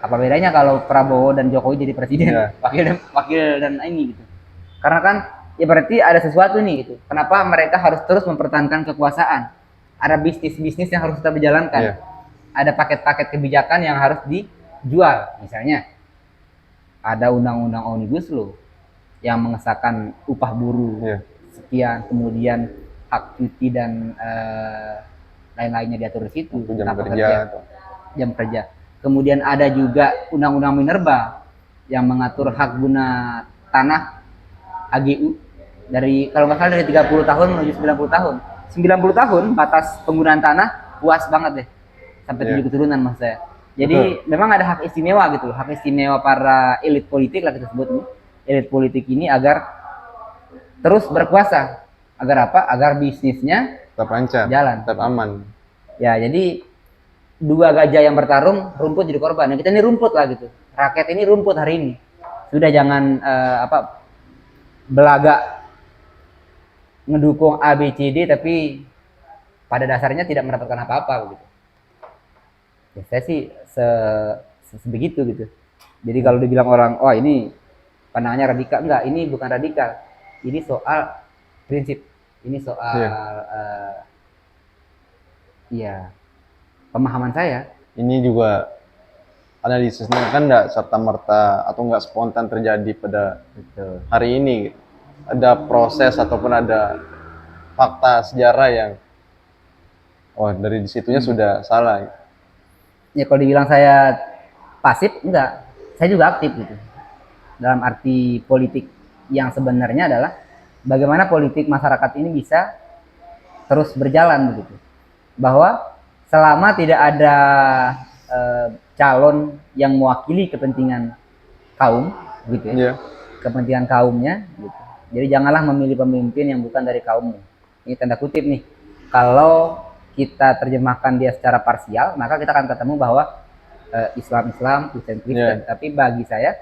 apa bedanya kalau Prabowo dan Jokowi jadi presiden, wakil dan ini gitu. Karena kan ya berarti ada sesuatu nih gitu. Kenapa mereka harus terus mempertahankan kekuasaan? Ada bisnis yang harus tetap dijalankan. Ada paket-paket kebijakan yang harus dijual. Misalnya ada undang-undang Omnibus Law yang mengesahkan upah buruh sekian, kemudian hak cuti dan lain-lainnya diatur di situ, jam kerja. Kemudian ada juga undang-undang minerba yang mengatur hak guna tanah HGU dari kalau nggak salah dari 30 tahun menuju 90 tahun. 90 tahun batas penggunaan tanah puas banget deh. Sampai 7 keturunan mas saya. Jadi memang ada hak istimewa gitu, hak istimewa para elit politik lah kita sebut nih. Elit politik ini agar terus berkuasa. Agar apa? Agar bisnisnya tetap lancar, jalan, tetap aman. Ya, jadi dua gajah yang bertarung, rumput jadi korban. Nah, kita ini rumput lah gitu. Rakyat ini rumput hari ini. Sudah jangan belagak ngedukung A, B, C, D tapi pada dasarnya tidak mendapatkan apa-apa begitu. Ya, saya sih sebegitu gitu. Jadi kalau dibilang orang, oh ini pandangannya radikal, enggak, ini bukan radikal. Ini soal prinsip. Ini soal pemahaman saya. Ini juga analisisnya kan enggak serta-merta atau enggak spontan terjadi pada hari ini. Ada proses ataupun ada fakta sejarah yang dari disitunya sudah salah. Ya kalau dibilang saya pasif, enggak. Saya juga aktif gitu. Dalam arti politik yang sebenarnya adalah bagaimana politik masyarakat ini bisa terus berjalan begitu. Bahwa selama tidak ada calon yang mewakili kepentingan kaum gitu ya. Kepentingan kaumnya gitu. Jadi janganlah memilih pemimpin yang bukan dari kaummu. Ini tanda kutip nih. Kalau kita terjemahkan dia secara parsial, maka kita akan ketemu bahwa Islam, Kristen. Tapi bagi saya,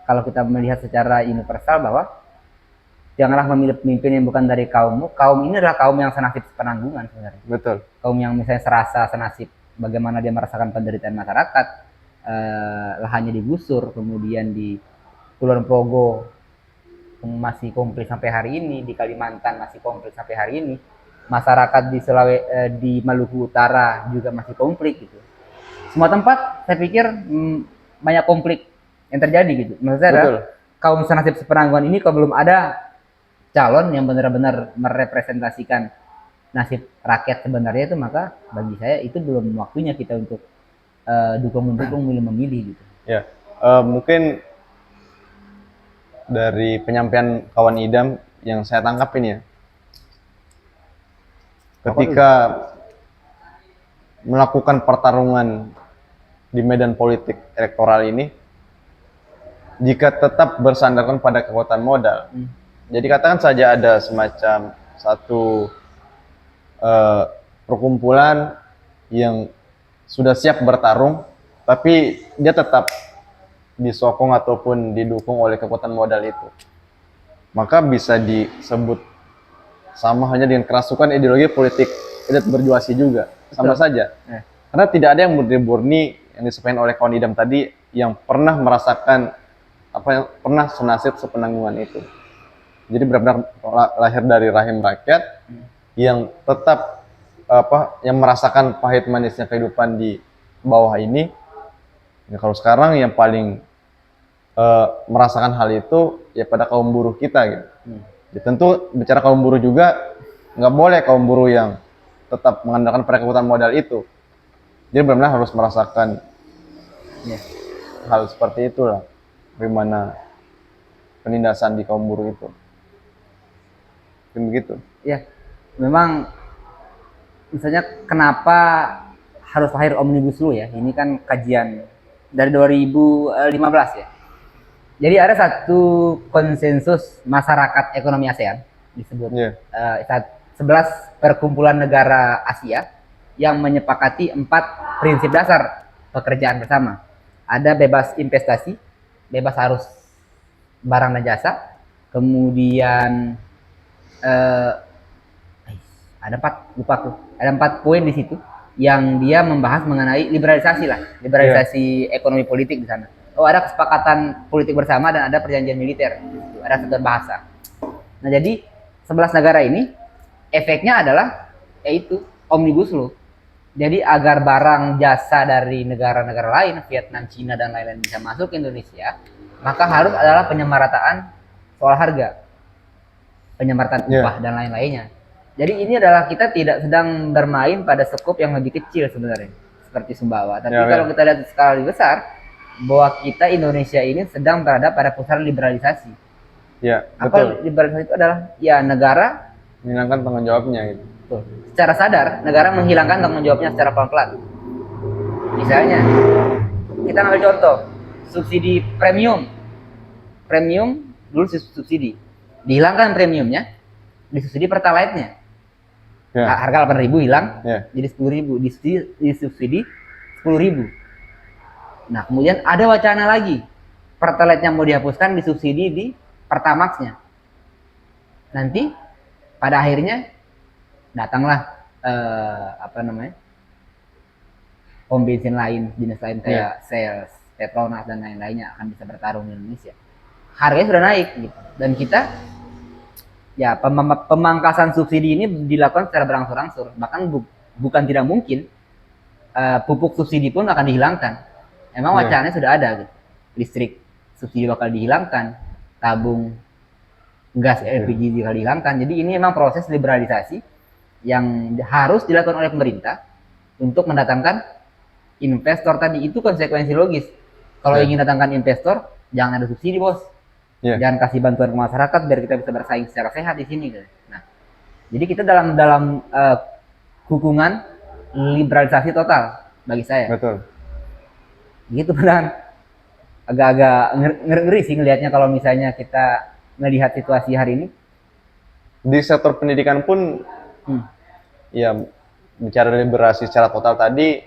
kalau kita melihat secara universal bahwa janganlah memilih pemimpin yang bukan dari kaummu. Kaum ini adalah kaum yang senasib sepenanggungan sebenarnya. Betul. Kaum yang misalnya serasa senasib bagaimana dia merasakan penderitaan masyarakat, lahannya digusur, kemudian di Kulon Progo masih konflik sampai hari ini, di Kalimantan masih konflik sampai hari ini, masyarakat di Maluku Utara juga masih konflik gitu. Semua tempat saya pikir banyak konflik yang terjadi gitu. Maksud saya adalah kaum senasib sepenanggungan ini kalau belum ada calon yang benar-benar merepresentasikan nasib rakyat sebenarnya itu, maka bagi saya itu belum waktunya kita untuk dukung-mendukung, memilih gitu. Ya, mungkin dari penyampaian kawan Idam yang saya tangkap ini ya, ketika melakukan pertarungan di medan politik elektoral ini, jika tetap bersandarkan pada kekuatan modal, jadi katakan saja ada semacam satu perkumpulan yang sudah siap bertarung, tapi dia tetap disokong ataupun didukung oleh kekuatan modal itu, maka bisa disebut sama hanya dengan kerasukan ideologi politik tidak berjuasi juga. Sama saja. Karena tidak ada yang murni yang disampaikan oleh kawan Idam tadi yang pernah merasakan apa yang pernah senasib sepenanggungan itu. Jadi benar-benar lahir dari rahim rakyat yang tetap yang merasakan pahit manisnya kehidupan di bawah ini. Ya, kalau sekarang yang paling merasakan hal itu ya pada kaum buruh kita gitu. Ya, tentu bicara kaum buruh juga nggak boleh kaum buruh yang tetap mengandalkan pada kekuatan modal itu. Jadi benar-benar harus merasakan hal seperti itulah, bagaimana penindasan di kaum buruh itu. Begitu. Ya, memang misalnya kenapa harus lahir Omnibus Law ya? Ini kan kajian dari 2015 ya. Jadi ada satu konsensus masyarakat ekonomi ASEAN disebut 11 perkumpulan negara Asia yang menyepakati 4 prinsip dasar pekerjaan bersama. Ada bebas investasi, bebas arus barang dan jasa, kemudian ada 4 poin di situ yang dia membahas mengenai liberalisasi ekonomi politik di sana. Oh, ada kesepakatan politik bersama dan ada perjanjian militer. Ada satu bahasa. Nah, jadi 11 negara ini efeknya adalah yaitu Omnibus Law. Jadi agar barang jasa dari negara-negara lain, Vietnam, Cina dan lain-lain bisa masuk ke Indonesia, maka harus adalah penyemarataan soal harga, penyemarataan upah dan lain-lainnya. Jadi ini adalah kita tidak sedang bermain pada skop yang lebih kecil sebenarnya, seperti Sumbawa. Tapi kalau kita lihat skala lebih besar, bahwa kita Indonesia ini sedang berada pada pusaran liberalisasi. Ya, apa liberalisasi itu adalah ya negara menghilangkan tanggung jawabnya gitu. Betul. Secara sadar negara menghilangkan tanggung jawabnya secara pelan-pelan. Misalnya kita ambil contoh subsidi premium dulu subsidi, dihilangkan premiumnya, disubsidi pertalite-nya. Harga 8.000 hilang, jadi 10.000, disubsidi 10.000. Nah, kemudian ada wacana lagi, pertalite-nya mau dihapuskan, disubsidi di Pertamax-nya. Nanti pada akhirnya datanglah pom bensin lain, jenis lain kayak Shell, Petronas dan lain-lainnya akan bisa bertarung di Indonesia. Harganya sudah naik gitu. Dan kita ya pemangkasan subsidi ini dilakukan secara berangsur-angsur. Bahkan bukan tidak mungkin pupuk subsidi pun akan dihilangkan. Emang wacananya sudah ada gitu. Listrik subsidi bakal dihilangkan, tabung gas LPG bakal dihilangkan. Jadi ini memang proses liberalisasi yang harus dilakukan oleh pemerintah untuk mendatangkan investor tadi. Itu konsekuensi logis. Kalau ingin datangkan investor, jangan ada subsidi, bos. Jangan kasih bantuan ke masyarakat biar kita bisa bersaing secara sehat di sini. Nah, jadi kita dalam hukuman liberalisasi total bagi saya. Betul. Gitu benar. Agak-agak ngeri sih ngelihatnya kalau misalnya kita melihat situasi hari ini. Di sektor pendidikan pun ya bicara liberasi secara total tadi,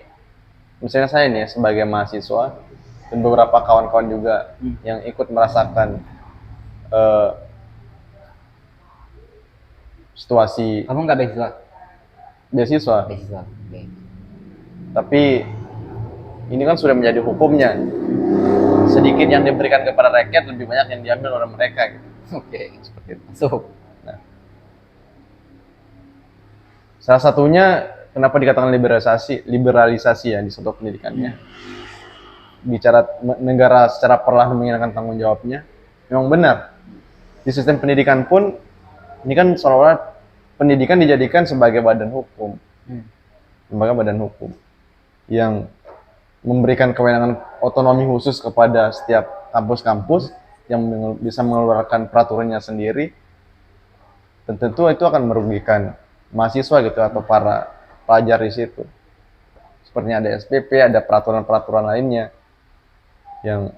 misalnya saya nih sebagai mahasiswa dan beberapa kawan-kawan juga yang ikut merasakan situasi Kamu nggak beasiswa? beasiswa. Beasiswa. Oke. Tapi ini kan sudah menjadi hukumnya. Sedikit yang diberikan kepada rakyat, lebih banyak yang diambil oleh mereka gitu. Oke. Seperti itu. Masuk. Nah, salah satunya kenapa dikatakan liberalisasi ya di sektor pendidikannya. Bicara negara secara perlahan menghilangkan tanggung jawabnya, memang benar. Di sistem pendidikan pun ini kan seolah-olah pendidikan dijadikan sebagai badan hukum, lembaga badan hukum yang memberikan kewenangan otonomi khusus kepada setiap kampus-kampus yang bisa mengeluarkan peraturannya sendiri. Dan tentu itu akan merugikan mahasiswa gitu atau para pelajar di situ. Sepertinya ada SPP, ada peraturan-peraturan lainnya yang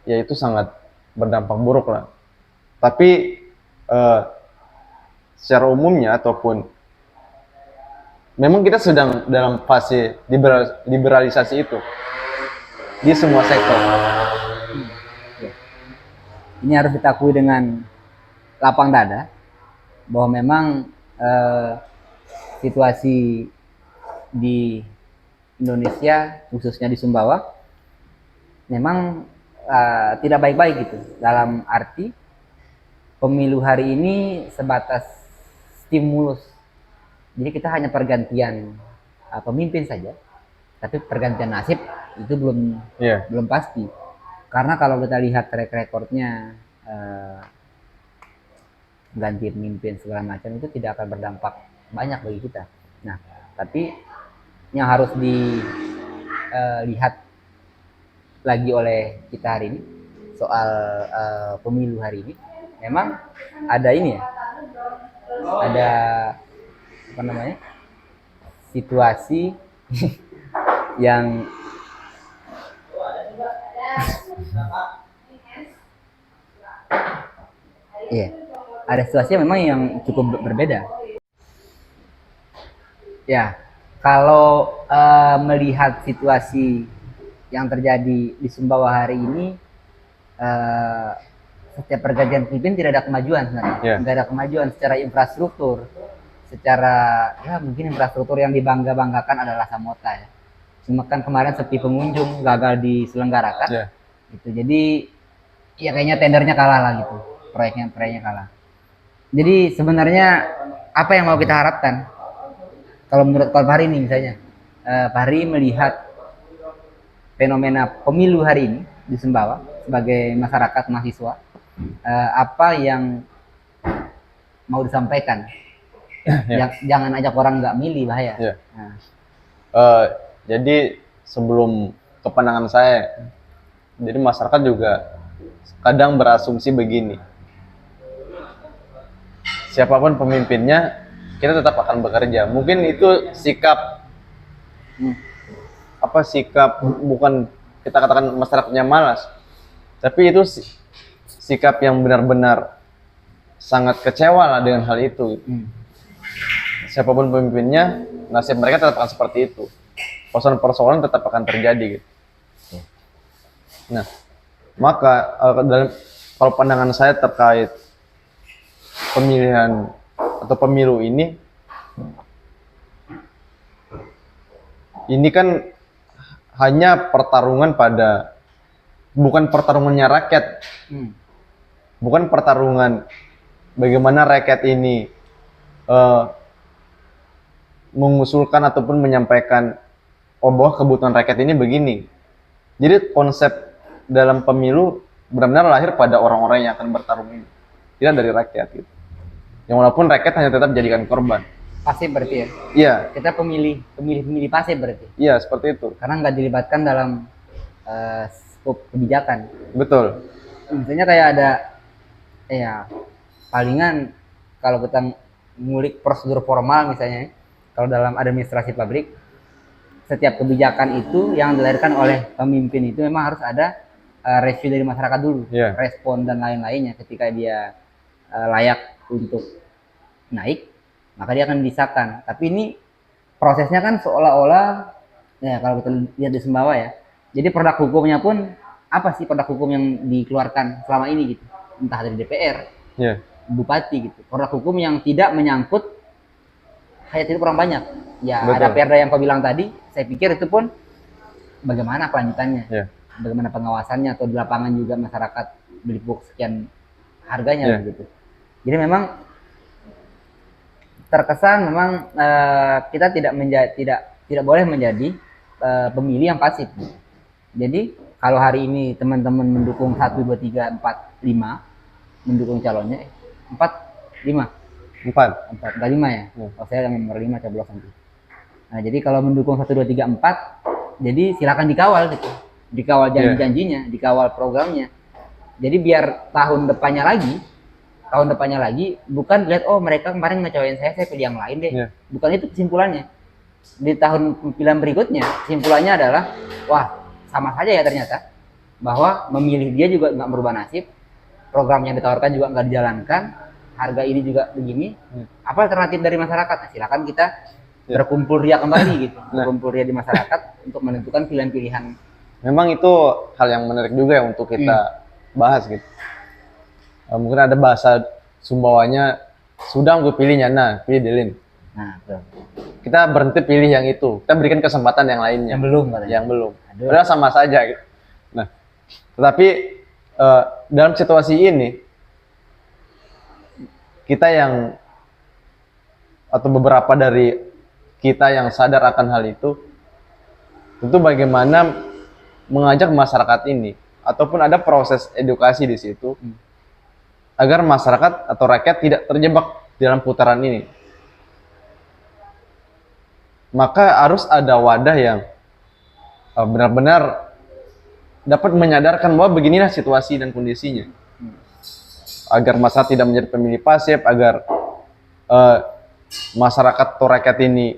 ya itu sangat berdampak buruk lah. Tapi secara umumnya ataupun memang kita sedang dalam fase liberalisasi itu di semua sektor. Ini harus ditakui dengan lapang dada bahwa memang situasi di Indonesia khususnya di Sumbawa memang tidak baik-baik gitu, dalam arti pemilu hari ini sebatas stimulus. Jadi kita hanya pergantian pemimpin saja, tapi pergantian nasib itu belum pasti. Karena kalau kita lihat track recordnya ganti pemimpin segala macam itu tidak akan berdampak banyak bagi kita. Nah, tapi yang harus dilihat lagi oleh kita hari ini soal pemilu hari ini, memang ada ini ya, ada apa namanya, situasi yang iya, ada situasi memang yang cukup berbeda. Ya, kalau melihat situasi yang terjadi di Sumbawa hari ini, setiap pergantian pemimpin tidak ada kemajuan sebenarnya. Tidak ada kemajuan secara infrastruktur, secara ya mungkin infrastruktur yang dibangga-banggakan adalah Samota ya. Cuma kan kemarin sepi pengunjung, gagal diselenggarakan. Gitu. Jadi ya kayaknya tendernya kalah lah gitu, proyeknya kalah. Jadi sebenarnya apa yang mau kita harapkan? Kalau menurut Pak Fahri nih misalnya, Fahri melihat fenomena pemilu hari ini di Sumbawa sebagai masyarakat mahasiswa, apa yang mau disampaikan? Jangan ajak orang nggak milih, bahaya. Nah. Jadi sebelum kepandangan saya, jadi masyarakat juga kadang berasumsi begini, siapapun pemimpinnya kita tetap akan bekerja. Mungkin itu sikap sikap bukan kita katakan masyarakatnya malas, tapi itu sikap yang benar-benar sangat kecewa lah dengan hal itu. Siapapun pemimpinnya, nasib mereka tetap akan seperti itu. Persoalan-persoalan tetap akan terjadi gitu. Nah, maka kalau pandangan saya terkait pemilihan atau pemilu ini kan hanya pertarungan bukan pertarungannya rakyat, bukan pertarungan bagaimana rakyat ini mengusulkan ataupun menyampaikan bahwa kebutuhan rakyat ini begini. Jadi konsep dalam pemilu benar-benar lahir pada orang-orang yang akan bertarung ini, tidak dari rakyat gitu. Yang walaupun rakyat hanya tetap jadikan korban. Pasif berarti ya? Iya. Kita pemilih pasif berarti? Iya, seperti itu. Karena nggak dilibatkan dalam skop kebijakan. Betul. Misalnya kayak ada, ya palingan kalau kita ngulik prosedur formal misalnya, kalau dalam administrasi pabrik, setiap kebijakan itu yang dilahirkan oleh pemimpin itu memang harus ada review dari masyarakat dulu, respon dan lain-lainnya. Ketika dia layak untuk naik, maka dia akan disahkan. Tapi ini prosesnya kan seolah-olah, ya kalau kita lihat di Sumbawa ya, jadi produk hukumnya pun apa sih produk hukum yang dikeluarkan selama ini gitu, entah dari DPR, bupati gitu. Produk hukum yang tidak menyangkut hajat hidup orang banyak. Ya Betul. ada perda yang kau bilang tadi, saya pikir itu pun bagaimana kelanjutannya, Ya. bagaimana pengawasannya, atau di lapangan juga masyarakat beli pupuk sekian harganya gitu. Jadi memang terkesan memang kita tidak boleh menjadi pemilih yang pasif. Jadi kalau hari ini teman-teman mendukung 1, 2, 3, 4, 5 mendukung calonnya 4, 5 4, 5 ya. Oh, saya yang nomor 5 coblos nanti. Nah, jadi kalau mendukung 1, 2, 3, 4, jadi silakan dikawal gitu. Dikawal janji-janjinya, dikawal programnya. Jadi biar tahun depannya lagi bukan lihat oh mereka kemarin ngecewain saya pilih yang lain deh. Bukan itu kesimpulannya. Di tahun pilihan berikutnya kesimpulannya adalah wah sama saja ya ternyata, bahwa memilih dia juga nggak merubah nasib, program yang ditawarkan juga nggak dijalankan, harga ini juga begini. Apa alternatif dari masyarakat? Nah, silakan kita berkumpul ria kembali gitu, berkumpul ria di masyarakat untuk menentukan pilihan-pilihan. Memang itu hal yang menarik juga ya untuk kita bahas gitu. Mungkin ada bahasa Sumbawanya, sudah gue pilihnya, nah pilih Delin. Nah, betul. Kita berhenti pilih yang itu, kita berikan kesempatan yang lainnya. Yang belum katanya. Yang belum. Udah sama saja gitu. Nah, tetapi dalam situasi ini kita yang atau beberapa dari kita yang sadar akan hal itu, tentu bagaimana mengajak masyarakat ini ataupun ada proses edukasi di situ agar masyarakat atau rakyat tidak terjebak dalam putaran ini. Maka harus ada wadah yang benar-benar dapat menyadarkan bahwa beginilah situasi dan kondisinya. Agar masyarakat tidak menjadi pemilih pasif, agar masyarakat atau rakyat ini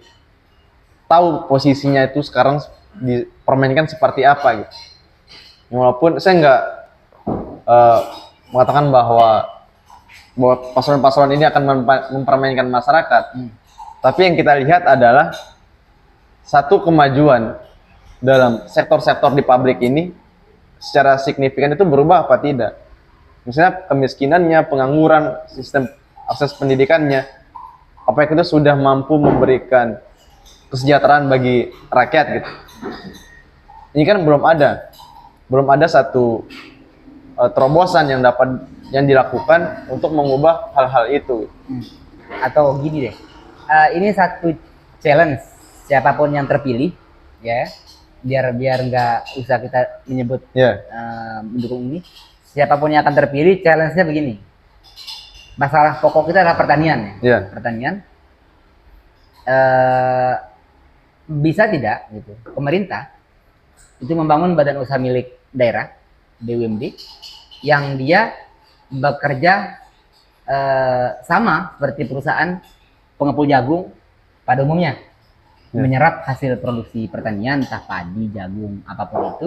tahu posisinya itu sekarang dipermainkan seperti apa gitu. Walaupun saya nggak mengatakan bahwa paslon-paslon ini akan mempermainkan masyarakat, tapi yang kita lihat adalah satu kemajuan dalam sektor-sektor di pabrik ini secara signifikan itu berubah apa tidak. Misalnya kemiskinannya, pengangguran, sistem akses pendidikannya, apakah itu sudah mampu memberikan kesejahteraan bagi rakyat gitu. Ini kan belum ada satu terobosan yang dilakukan untuk mengubah hal-hal itu. Atau gini deh, ini satu challenge siapapun yang terpilih ya, biar nggak usah kita menyebut mendukung ini. Siapapun yang akan terpilih, challenge-nya begini. Masalah pokok kita adalah pertanian ya. Pertanian. Bisa tidak gitu pemerintah itu membangun badan usaha milik daerah BUMD yang dia bekerja sama seperti perusahaan pengepul jagung pada umumnya, menyerap hasil produksi pertanian entah padi, jagung, apapun itu,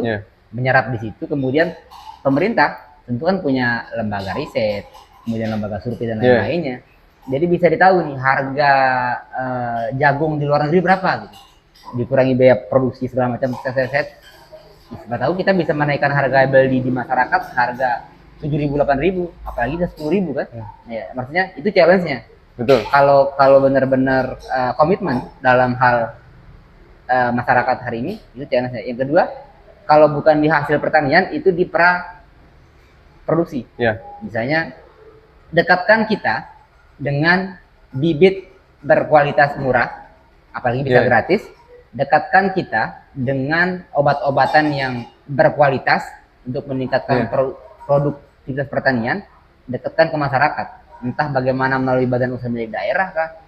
menyerap di situ. Kemudian pemerintah tentu kan punya lembaga riset, kemudian lembaga survei dan lain-lainnya. Jadi bisa ditahu nih harga jagung di luar negeri berapa gitu. Dikurangi biaya produksi segala macam, set. Siapa tahu kita bisa menaikkan harga beli di masyarakat harga 7.000, 8.000, apalagi udah 10.000 kan? Ya, maksudnya itu challenge-nya. Betul. Kalau benar-benar komitmen dalam hal masyarakat hari ini, itu challenge-nya. Yang kedua, kalau bukan di hasil pertanian, itu di produksi. Misalnya dekatkan kita dengan bibit berkualitas murah, apalagi bisa gratis. Dekatkan kita dengan obat-obatan yang berkualitas untuk meningkatkan produktivitas pertanian. Dekatkan ke masyarakat, entah bagaimana melalui badan usaha milik daerah kah,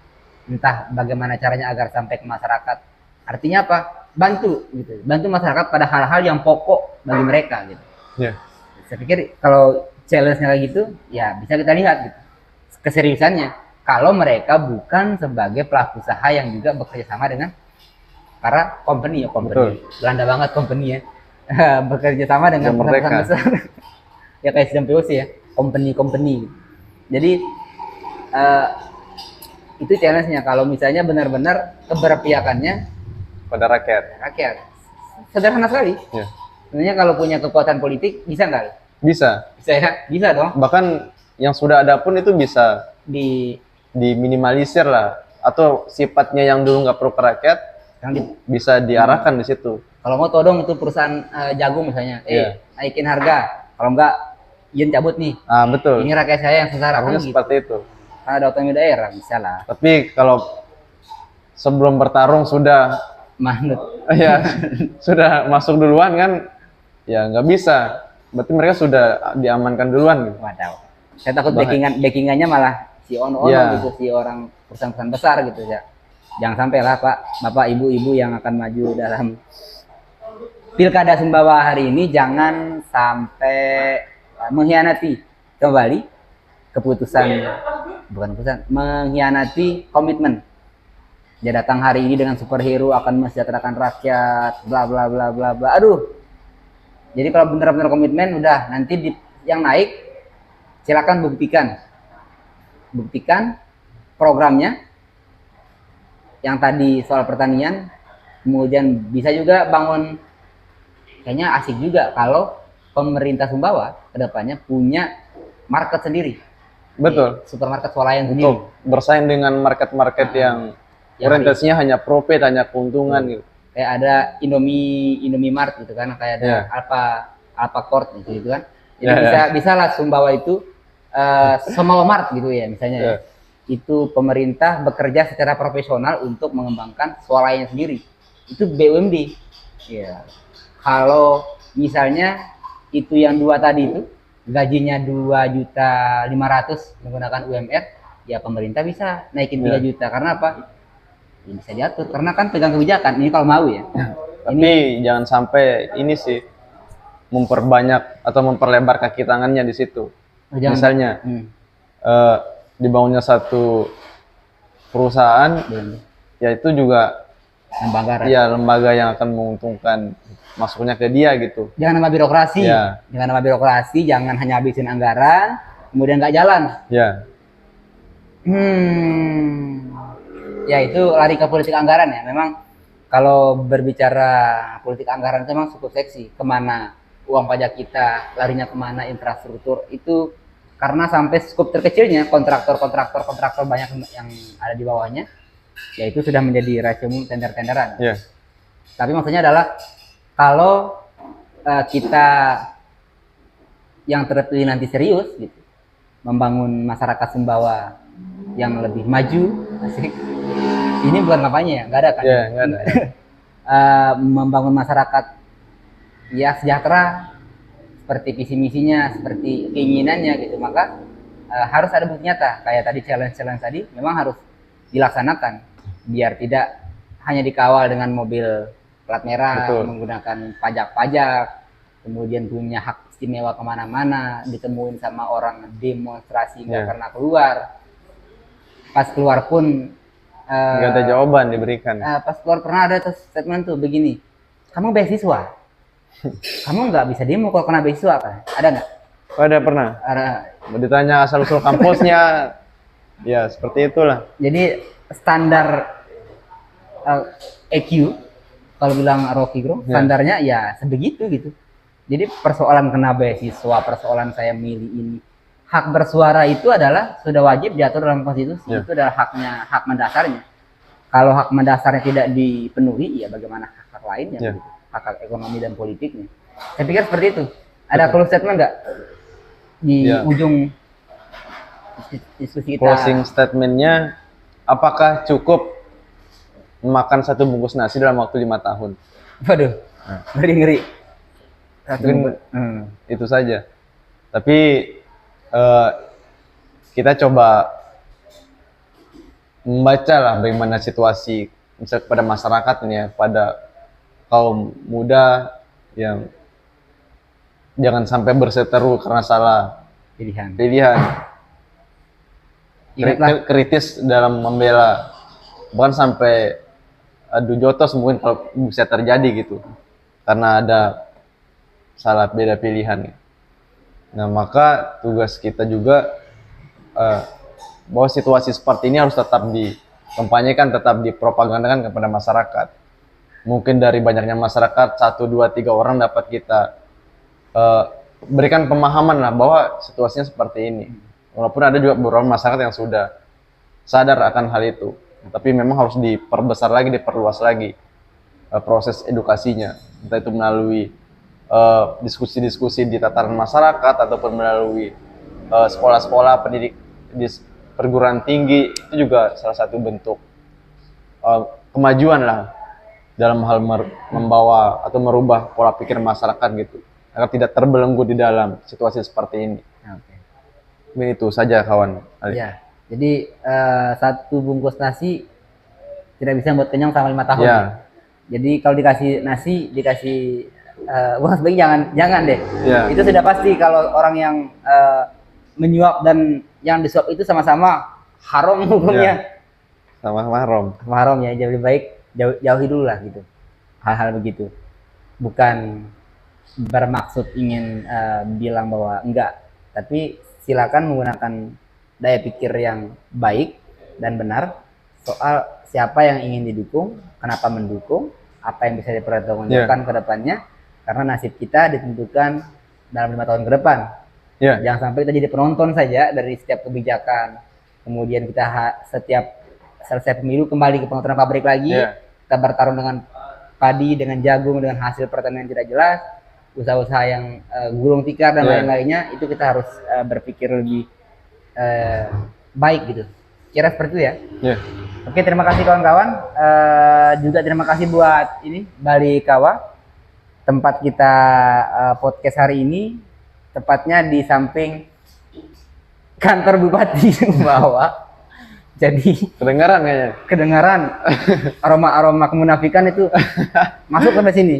entah bagaimana caranya agar sampai ke masyarakat. Artinya apa? Bantu masyarakat pada hal-hal yang pokok bagi mereka gitu. Saya pikir kalau challenge-nya kayak gitu, ya bisa kita lihat gitu keseriusannya. Kalau mereka bukan sebagai pelaku usaha yang juga bekerja sama dengan para company. Belanda banget company ya. Bekerja sama dengan perusahaan besar. Ya kayak sistem POC ya, company. Jadi itu challenge-nya kalau misalnya benar-benar keberpihakannya pada rakyat. Sederhana sekali. Sebenarnya kalau punya kekuatan politik bisa nggak? Bisa Ya, bisa dong. Bahkan yang sudah ada pun itu bisa di diminimalisir lah, atau sifatnya yang dulu nggak pro ke rakyat yang di, bisa diarahkan di situ. kalau mau todong itu perusahaan jagung misalnya, Iya. naikin harga, kalau enggak izin cabut nih, Ah betul. ini rakyat saya yang sengsara, Harusnya kan gitu. seperti itu. Kan ada otonomi daerah bisa lah, Tapi kalau sebelum bertarung sudah manut. ya sudah masuk duluan kan, ya nggak bisa. Berarti mereka sudah diamankan duluan gitu. Waduh, saya takut Bahaya. backingannya malah si ono Iya. gitu, si orang perusahaan besar gitu ya. Jangan sampai lah Pak, Bapak, Ibu-ibu yang akan maju dalam Pilkada Sumbawa hari ini, jangan sampai mengkhianati kembali keputusan, bukan keputusan, mengkhianati komitmen. Dia datang hari ini dengan superhero akan mensejahterakan rakyat, bla bla bla bla bla. Aduh. Jadi kalau benar-benar komitmen, udah nanti yang naik silakan buktikan programnya yang tadi soal pertanian, kemudian bisa juga bangun, kayaknya asik juga kalau pemerintah Sumbawa kedepannya punya market sendiri. Betul. Supermarket swalayan sendiri. Untuk bersaing dengan market-market yang orientasinya hanya profit, hanya keuntungan gitu. Kayak ada Indomie Mart gitu kan, kayak ada Alfa Court gitu kan. Jadi bisa lah Sumbawa itu Sumbawa Mart gitu ya misalnya ya. Itu pemerintah bekerja secara profesional untuk mengembangkan swalayan sendiri. Itu BUMD. Ya. Kalau misalnya itu yang dua tadi itu gajinya 2.500.000 menggunakan UMR, ya pemerintah bisa naikin 3 juta. Karena apa? Ya bisa diatur karena kan pegang kebijakan. Ini kalau mau ya. Tapi jangan sampai ini sih memperbanyak atau memperlebar kaki tangannya di situ. Misalnya dibangunnya satu perusahaan, ya itu juga lembaga yang akan menguntungkan masuknya ke dia gitu. Jangan nambah birokrasi, jangan hanya habisin anggaran, kemudian nggak jalan. Ya itu lari ke politik anggaran ya. Memang kalau berbicara politik anggaran itu memang cukup seksi. Kemana uang pajak kita, larinya kemana infrastruktur itu. Karena sampai skup terkecilnya kontraktor banyak yang ada di bawahnya, ya itu sudah menjadi rahasia umum tender-tenderan. Tapi maksudnya adalah kalau kita yang terpilih nanti serius gitu, membangun masyarakat Sumbawa yang lebih maju, asik. Ini bukan kampanye ya, nggak ada kan? Nggak ada. Membangun masyarakat ya sejahtera, seperti visi misinya, seperti keinginannya gitu, maka harus ada bukti nyata. Kayak tadi challenge tadi memang harus dilaksanakan biar tidak hanya dikawal dengan mobil plat merah. Betul. Menggunakan pajak-pajak, kemudian punya hak istimewa kemana-mana, ditemuin sama orang demonstrasi nggak pernah keluar, pas keluar pun nggak ada jawaban diberikan. Pas keluar pernah ada statement tuh begini, kamu beasiswa, kamu nggak bisa demo kalau kena beasiswa kan? Ada nggak? Ada, pernah. Ada. Mau ditanya asal usul kampusnya, ya seperti itulah. Jadi standar EQ, kalau bilang Rocky Bro, standarnya ya sebegitu gitu. Jadi persoalan kena beasiswa, persoalan saya milih ini, hak bersuara itu adalah sudah wajib diatur dalam konstitusi. Itu adalah hak mendasarnya. Kalau hak mendasarnya tidak dipenuhi, ya bagaimana hak lainnya? Gitu. Hak ekonomi dan politiknya. Saya pikir seperti itu. Ada closing statement nggak di ujung diskusi kita? Closing statementnya, apakah cukup makan satu bungkus nasi dalam waktu 5 tahun? Waduh, ngeri. Mungkin itu saja. Tapi kita coba membaca lah bagaimana situasi misalnya pada masyarakat ini ya, pada kaum muda yang jangan sampai berseteru karena salah pilihan. Kritis dalam membela, bukan sampai adu jotos mungkin kalau bisa terjadi gitu karena ada salah beda pilihan. Nah maka tugas kita juga bahwa situasi seperti ini harus tetap dikampanyekan, tetap dipropagandakan kepada masyarakat. Mungkin dari banyaknya masyarakat 1, 2, 3 orang dapat kita berikan pemahaman lah bahwa situasinya seperti ini. Walaupun ada juga beberapa masyarakat yang sudah sadar akan hal itu, tapi memang harus diperbesar lagi, diperluas lagi proses edukasinya, entah itu melalui diskusi-diskusi di tataran masyarakat ataupun melalui sekolah-sekolah pendidik di perguruan tinggi. Itu juga salah satu bentuk kemajuan lah dalam hal membawa atau merubah pola pikir masyarakat gitu, agar tidak terbelenggu di dalam situasi seperti ini. Oke. Mungkin itu saja kawan. Ya, jadi satu bungkus nasi tidak bisa buat kenyang selama 5 tahun. Ya. Jadi kalau dikasih nasi, dikasih uang sebaiknya jangan deh. Ya. Itu sudah pasti kalau orang yang menyuap dan yang disuap itu sama-sama haram hukumnya. Sama-sama haram. Haram ya, jadi lebih baik jauhi dulu lah gitu. Hal-hal begitu. Bukan bermaksud ingin bilang bahwa enggak, tapi silakan menggunakan daya pikir yang baik dan benar soal siapa yang ingin didukung, kenapa mendukung, apa yang bisa dipertanggungjawabkan ke depannya, karena nasib kita ditentukan dalam 5 tahun ke depan. Jangan sampai kita jadi penonton saja dari setiap kebijakan, kemudian kita setiap selesai pemilu kembali ke pengaturan pabrik lagi, kita bertarung dengan padi, dengan jagung, dengan hasil pertanian yang tidak jelas, usaha-usaha yang gulung tikar dan lain-lainnya. Itu kita harus berpikir lebih baik gitu. Kira seperti itu ya. Oke, terima kasih kawan-kawan. Juga terima kasih buat ini Bali Kawa, tempat kita podcast hari ini, tepatnya di samping kantor Bupati Sumbawa. Jadi kedengaran aroma-aroma kemunafikan itu masuk sampai sini.